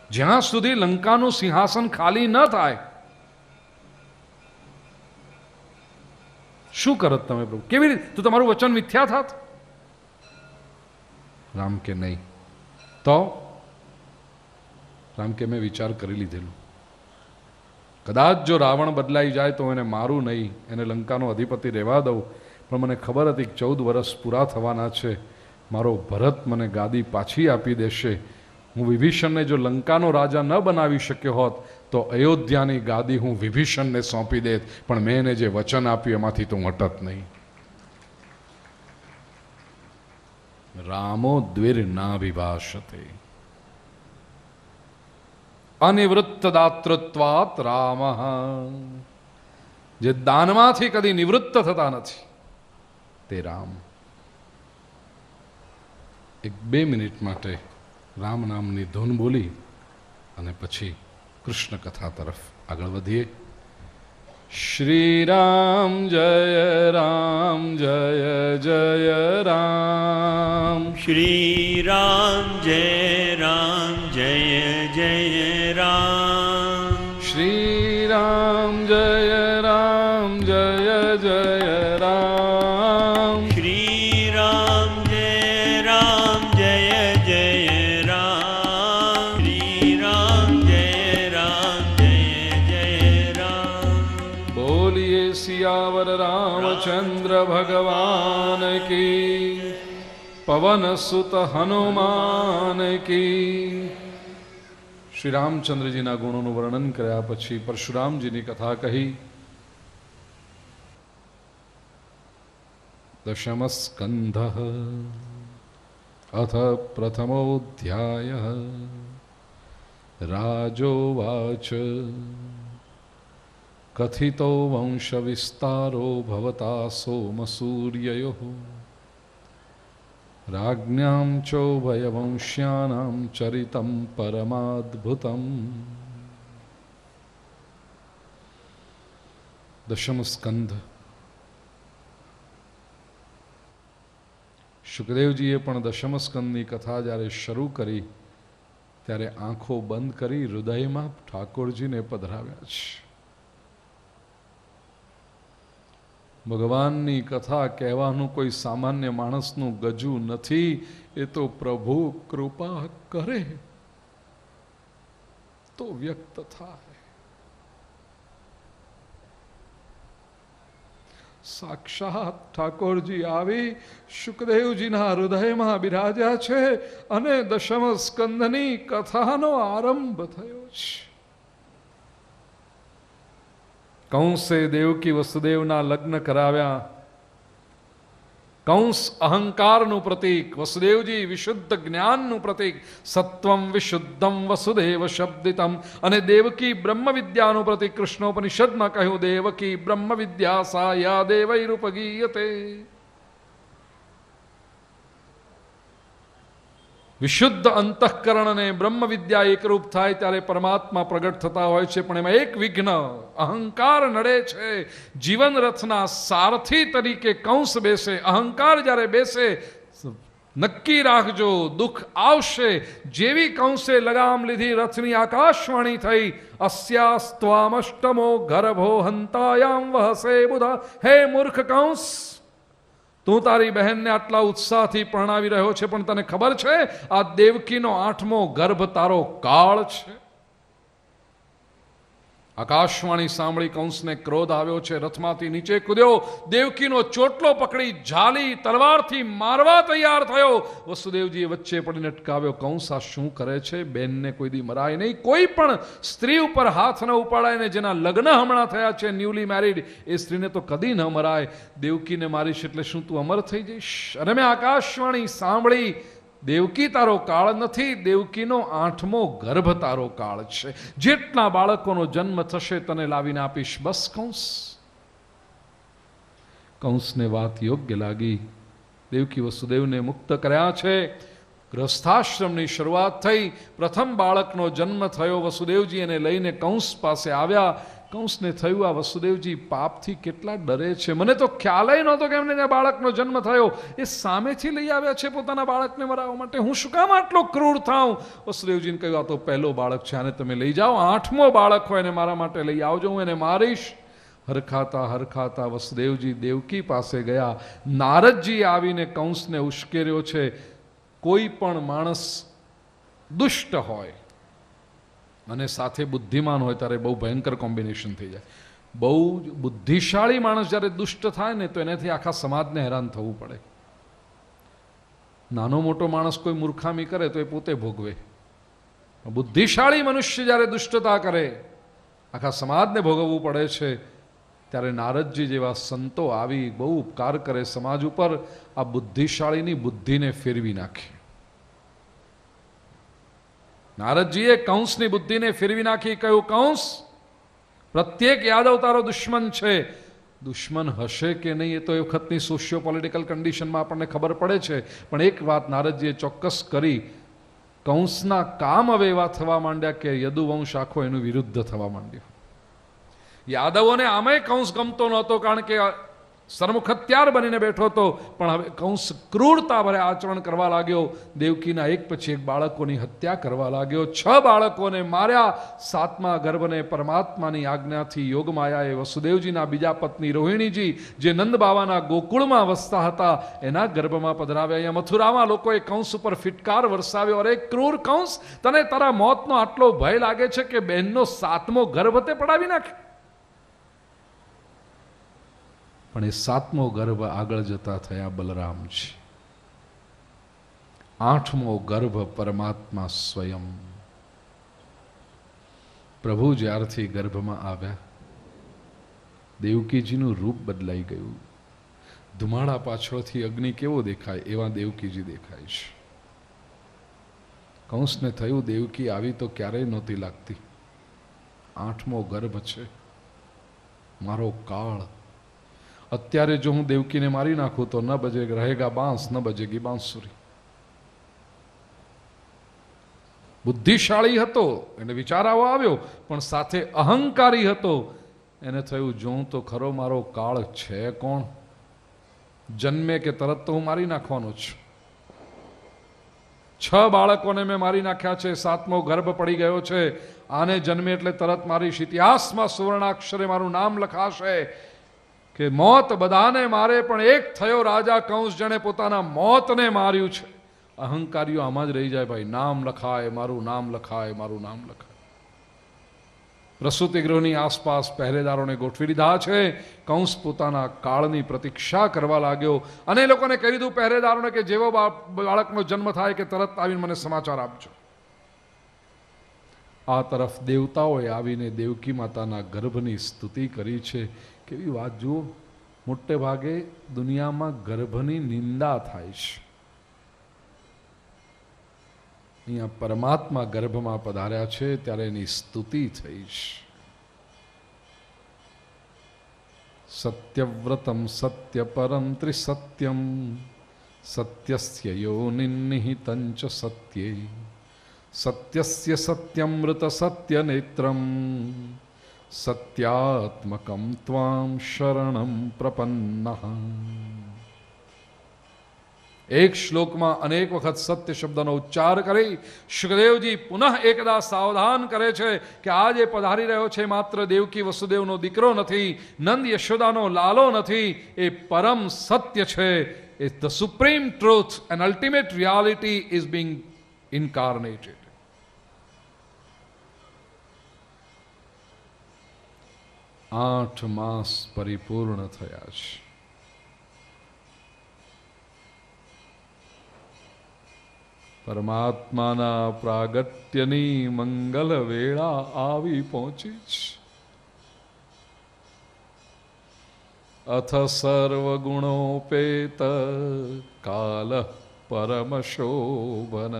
જ્યાં સુધી લંકાનું સિંહાસન ખાલી ન થાય શું કરત તમે પ્રભુ? કેવી રીતે? તો તમારું વચન મિથ્યા થાત? રામ કે નહીં. તો રામ કે મેં વિચાર કરી લીધેલું. કદાચ જો રાવણ બદલાઈ જાય તો એને મારું નહીં, એને લંકાનો અધિપતિ રહેવા દઉં. પણ મને ખબર હતી કે 14 વર્ષ પૂરા થવાના છે, મારો ભરત મને ગાદી પાછી આપી દેશે. હું વિભીષણને જો લંકાનો રાજા ન બનાવી શક્યો હોત તો અયોધ્યાની ગાદી હું વિભીષણને સોંપી દેત. પણ મેં એને જે વચન આપ્યું એમાંથી તો હું અટત નહીં. રામો દ્વિર્નાભિભાષતે અનિવૃત્ત દાતૃત્વાત રામ. જે દાનમાંથી કદી નિવૃત્ત થતા નથી તે રામ. 1-2 મિનિટ માટે રામ નામની ધૂન બોલી અને પછી કૃષ્ણ કથા તરફ આગળ વધીએ. શ્રી રામ જય રામ જય જય રામ.
શ્રી રામ જય રામ જય જય રામ.
શ્રી રામ જય રામ જય જય રામ.
શ્રી રામ જય રામ જય જય રામ. શ્રી રામ જય રામ જય જય રામ.
બોલીએ સિયાવર રામચંદ્ર ભગવાન કી, પવન સુત હનુમાન કી. શ્રી રામચંદ્રજીના ગુણોનું વર્ણન કર્યા પછી પરશુરામજીની કથા કહી. દશમ સ્કંધ અથ પ્રથમોધ્યાય. રાજોવાચ કથિતો વંશ વિસ્તારો ભવતા સોમસૂર્યયોઃ રાજ્ઞાં ચોભયવંશ્યાનાં ચરિतं પરમાદ્ભુતમ. દશમ સ્કંધ. શુકદેવજીએ પણ દશમ સ્કંદની કથા જ્યારે શરૂ કરી ત્યારે આંખો બંધ કરી હૃદયમાં ઠાકોરજીને પધરાવ્યા છે. ભગવાનની કથા કહેવાનું કોઈ સામાન્ય માણસનું ગજુ નથી. એ તો પ્રભુ કૃપા કરે તો વ્યક્ત થાય. સાક્ષાત ઠાકોરજી આવી શુકદેવજીના હૃદયમાં બિરાજ્યા છે અને દશમ સ્કંદની કથાનો આરંભ થયો છે. કંસે દેવકી વસુદેવના લગ્ન કરાવ્યા. કંસ અહંકારનું પ્રતીક, વસુદેવજી વિશુદ્ધ જ્ઞાનનું પ્રતીક. સત્વમ વિશુદ્ધમ વસુદેવ શબ્દિતમ. અને દેવકી બ્રહ્મ વિદ્યાનું પ્રતીક. કૃષ્ણોપનિષદમાં કહ્યું દેવકી બ્રહ્મ વિદ્યા સા યા દેવૈરુપગીયતે. વિશુદ્ધ અંતઃકરણ અને બ્રહ્મ વિદ્યા એકરૂપ થાય ત્યારે પરમાત્મા પ્રગટ થતા હોય છે. પણ એમાં એક વિઘ્ન અહંકાર નડે છે. જીવન રથના સારથી તરીકે કંસ બેસે. અહંકાર જ્યારે બેસે નક્કી રાખજો દુઃખ આવશે. જેવી કંસે લગામ લીધી રથની આકાશવાણી થઈ, અસ્યાસ્ત્વામષ્ટમો ગર્ભો હંતાયામ વહસે બુધા. હે મૂર્ખ કંસ, તું તારી બહેનને આટલા ઉત્સાહથી પરણાવી રહ્યો છે, પણ તને ખબર છે આ દેવકીનો 8મો ગર્ભ તારો કાળ છે. આકાશવાણી સાંભળી કંસને ક્રોધ આવ્યો છે. રથમાંથી નીચે કૂદ્યો, દેવકીનો ચોટલો પકડી ઝાલી તલવારથી મારવા તૈયાર થયો. વસુદેવજીએ વચ્ચે પડીને અટકાવ્યો. કંસ આ શું કરે છે? બેનને કોઈ દી મરાય નહીં. કોઈ પણ સ્ત્રી ઉપર હાથ ન ઉપાડાય ને જેના લગ્ન હમણાં થયા છે, ન્યૂલી મેરિડ, એ સ્ત્રીને તો કદી ન મરાય. દેવકીને મારીશ એટલે શું તું અમર થઈ જઈશ? અને મેં આકાશવાણી સાંભળી, દેવકી તારો કાળ નથી, દેવકીનો 8મો ગર્ભ તારો કાળ છે. જેટલા બાળકોનો જન્મ થશે તને લાવીને આપીશ. બસ કંસ. કંસને વાત યોગ્ય લાગી. દેવકી વસુદેવને મુક્ત કર્યા છે. ગૃહસ્થાશ્રમની શરૂઆત થઈ. પ્રથમ બાળકનો જન્મ થયો. વસુદેવજી એને લઈને કંસ પાસે આવ્યા. કંસને થયું આ વસુદેવજી પાપથી કેટલા ડરે છે. મને તો ખ્યાલ નહોતો કે એમને બાળકનો જન્મ થયો. એ સામેથી લઈ આવ્યા છે પોતાના બાળકને મરાવવા માટે. હું શું કામ આટલો ક્રૂર થાઉં? વસુદેવજીને કહ્યું આ તો પહેલો બાળક છે, આને તમે લઈ જાઓ. 8મો બાળક હોય એને મારા માટે લઈ આવજો, હું એને મારીશ. હરખાતા હરખાતા વસુદેવજી દેવકી પાસે ગયા. નારદજી આવીને કંસને ઉશ્કેર્યો છે. કોઈ પણ માણસ દુષ્ટ હોય અને સાથે બુદ્ધિમાન હોય ત્યારે બહુ ભયંકર કોમ્બિનેશન થઈ જાય. બહુ બુદ્ધિશાળી માણસ જ્યારે દુષ્ટ થાય ને તો એનાથી આખા સમાજને હેરાન થવું પડે. નાનો મોટો માણસ કોઈ મૂર્ખામી કરે તો એ પોતે ભોગવે. બુદ્ધિશાળી મનુષ્ય જ્યારે દુષ્ટતા કરે આખા સમાજને ભોગવવું પડે છે. ત્યારે નારદજી જેવા સંતો આવી બહુ ઉપકાર કરે સમાજ ઉપર. આ બુદ્ધિશાળીની બુદ્ધિને ફેરવી નાખી. નારદજીએ કંસની બુદ્ધિને ફેરવી નાખી. કહ્યું, કંસ, પ્રત્યેક યાદવ તારો દુશ્મન છે. દુશ્મન હશે કે નહીં એ તો એ વખતની સોશિયો પોલિટિકલ કન્ડિશનમાં આપણને ખબર પડે છે. પણ એક વાત નારદજીએ ચોક્કસ કરી, કંસના કામ હવે એવા થવા માંડ્યા કે યદુવંશ આખો એનું વિરુદ્ધ થવા માંડ્યો. યાદવોને આમેય કંસ ગમતો નહોતો, કારણ કે સરમુખત્યાર બનીને બેઠો હતો. પણ હવે કંસ ક્રૂરતા ભરે આચરણ કરવા લાગ્યો. દેવકીના એક પછી એક બાળકોની હત્યા કરવા લાગ્યો. 6 બાળકોને માર્યા. 7મા ગર્ભને પરમાત્માની આજ્ઞાથી યોગમાયાએ વસુદેવજીના બીજા પત્ની રોહિણીજી, જે નંદ બાવાના ગોકુળમાં વસતા હતા, એના ગર્ભમાં પધરાવ્યા. અહીંયા મથુરામાં લોકોએ કંસ ઉપર ફિટકાર વરસાવ્યો. અરે ક્રૂર કંસ, તને તારા મોતનો આટલો ભય લાગે છે કે બહેનનો 7મો ગર્ભ તે પડાવી નાખે. પણ એ 7મો ગર્ભ આગળ જતા થયા બલરામજી. 8મો ગર્ભ પરમાત્મા સ્વયં. પ્રભુ જ્યારથી ગર્ભમાં આવ્યા દેવકીજીનું રૂપ બદલાઈ ગયું. ધુમાડા પાછળથી અગ્નિ કેવો દેખાય એવા દેવકીજી દેખાય છે. કંસને થયું દેવકી આવી તો ક્યારેય નહોતી લાગતી. 8મો ગર્ભ છે, મારો કાળ. અત્યારે જો હું દેવકીને મારી નાખું તો ન બજે રહેગા બાંસ, ન બજેગી બાંસુરી. બુદ્ધિશાળી હતો, એને વિચાર આવો આવ્યો, પણ સાથે અહંકારી હતો. એને થયું જોઉં તો ખરો મારો કાળ છે કોણ? જન્મે કે તરત તો હું મારી નાખવાનો છું. 6 બાળકોને મેં મારી નાખ્યા છે. 7મો ગર્ભ પડી ગયો છે. આને જન્મે એટલે તરત મારીશ. ઇતિહાસમાં સુવર્ણાક્ષરે મારું નામ લખાશે કે મોત બધાને મારે પણ એક થયો રાજા કંસ, જેણે પોતાના મોતને માર્યું છે. અહંકારીઓ આમાં જ રહી જાય ભાઈ. નામ લખાય, મારું નામ લખાય, મારું નામ લખાય. પ્રસૂતિ ગૃહની આસપાસ પહેરેદારોને ગોઠવી દીધા છે. કંસ પોતાના કાળની પ્રતીક્ષા કરવા લાગ્યો. અને એ લોકોને કહી દીધું પહેરેદારોને કે જેવો બાળકનો જન્મ થાય કે તરત આવીને મને સમાચાર આપજો. આ તરફ દેવતાઓએ આવીને દેવકી માતાના ગર્ભની સ્તુતિ કરી છે. કેવી વાત જુઓ, મોટે ભાગે દુનિયામાં ગર્ભની નિંદા થાય છે. અહીંયા પરમાત્મા ગર્ભમાં પધાર્યા છે ત્યારે એની સ્તુતિ થઈ છે. સત્યવ્રતમ સત્યપરમ ત્રિસત્યમ સત્યસ્ય યોનિનિહિतं ચ સત્યે સત્યસ્ય સત્યમૃત સત્યનેત્રમ સત્યાત્મકં ત્વાં શરણં પ્રપન્નઃ. એક શ્લોકમાં અનેક વખત સત્ય શબ્દનો ઉચ્ચાર કરી સુખદેવજી પુનઃ એકદા સાવધાન કરે છે કે આ જે પધારી રહ્યો છે માત્ર દેવકી વસુદેવનો દીકરો નથી, નંદ યશોદાનો લાલો નથી, એ પરમ સત્ય છે. It's the supreme truth and ultimate reality is being incarnated. આઠ માસ પરિપૂર્ણ થયા છે. પરમાત્માના પ્રાગટ્યની મંગલ વેળા આવી પહોંચી છે. અથ સર્વગુણોપેત કાલ પરમશોભન.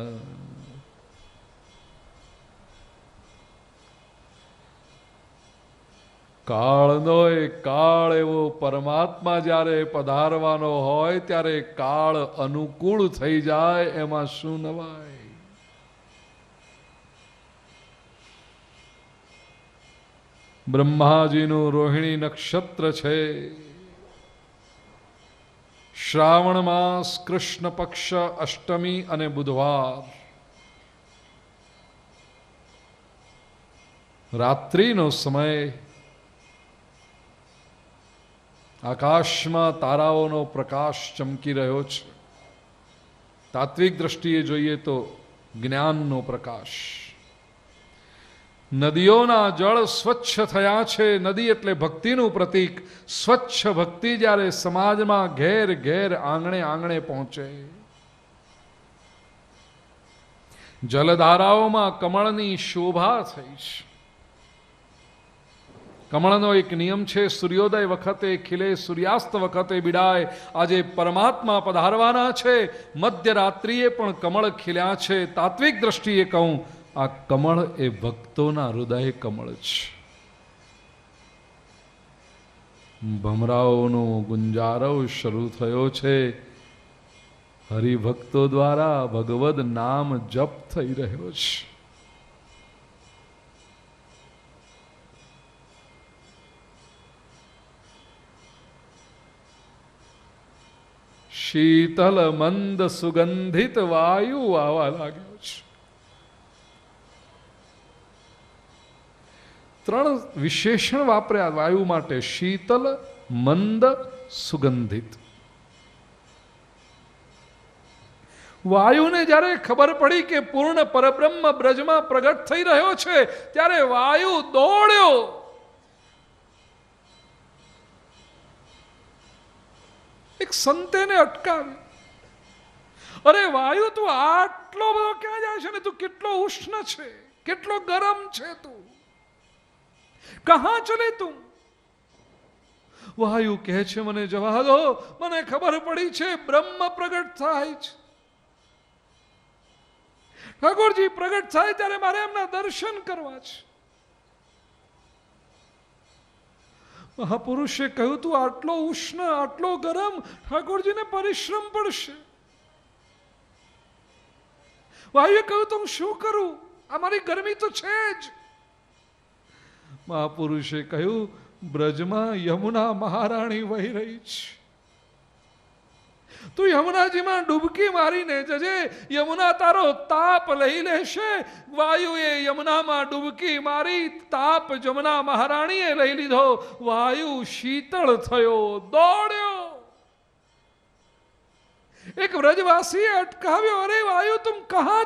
કાળનો એ કાળ એવો પરમાત્મા જ્યારે પધારવાનો હોય ત્યારે કાળ અનુકૂળ થઈ જાય એમાં શું નવાય. બ્રહ્માજીનું રોહિણી નક્ષત્ર છે. શ્રાવણ માસ કૃષ્ણ પક્ષ અષ્ટમી અને બુધવાર. રાત્રિનો સમય. આકાશમાં તારાઓનો પ્રકાશ ચમકી રહ્યો છે. તાત્વિક દ્રષ્ટિએ જોઈએ તો જ્ઞાનનો પ્રકાશ. નદીઓના જળ સ્વચ્છ થયા છે. નદી એટલે ભક્તિનું પ્રતીક. સ્વચ્છ ભક્તિ જ્યારે સમાજમાં ઘેર ઘેર આંગણે આંગણે પહોંચે. જલધારાઓમાં કમળની શોભા થઈ છે. કમળનો એક નિયમ છે, સૂર્યોદય વખતે ખીલે, સૂર્યાસ્ત વખતે બિડાય. આજે પરમાત્મા પધારવાના છે. મધ્યરાત્રિએ પણ કમળ ખીલ્યા છે. તાત્વિક દ્રષ્ટિએ કહું, આ કમળ એ ભક્તોના હૃદય કમળ છે. ભમરાઓનો ગુંજારવ શરૂ થયો છે. હરિભક્તો દ્વારા ભગવદ નામ જપ થઈ રહ્યો છે. શીતલ મંદ સુગંધિત વાયુ આવવા લાગ્યો છે. ત્રણ વિશેષણ વાપર્યા વાયુ માટે: શીતલ, મંદ, સુગંધિત. વાયુને જ્યારે ખબર પડી કે પૂર્ણ પરબ્રહ્મ બ્રજમાં પ્રગટ થઈ રહ્યો છે ત્યારે વાયુ દોડ્યો. એક સંતેને અટકાવ્યો. અરે વાયુ, તું આટલો બધો ક્યાં જાય છે ને? તું કેટલો ઉષ્ણ છે, કેટલો ગરમ છે, તું કહા ચલે તું? વાયુ કહે છે, મને જવા દો, મને ખબર પડી છે બ્રહ્મ પ્રગટ થાય છે. ઠાકોરજી પ્રગટ થાય ત્યારે મારે એમના દર્શન કરવા છે. મહાપુરુષે કહ્યું, તું આટલો ઉષ્ણ, આટલો ગરમ, ઠાકોરજીને પરિશ્રમ પડશે. વાયુએ કહ્યું, તો હું શું કરું? આ મારી ગરમી તો છે જ. મહાપુરુષે કહ્યું, બ્રજમાં યમુના મહારાણી વહી રહી છે. તું યમુનાજીમાં ડૂબકી મારીને જજે. યમુના તારો તાપ લઈ લેશે. વાયુએ યમુનામાં ડૂબકી મારી, તાપ જમુના મહારાણીએ લઈ લીધો. વાયુ શીતળ થયો, દોડ્યો. એક વ્રજવાસીએ અટકાવ્યો, અરે વાયુ, તુમ કહા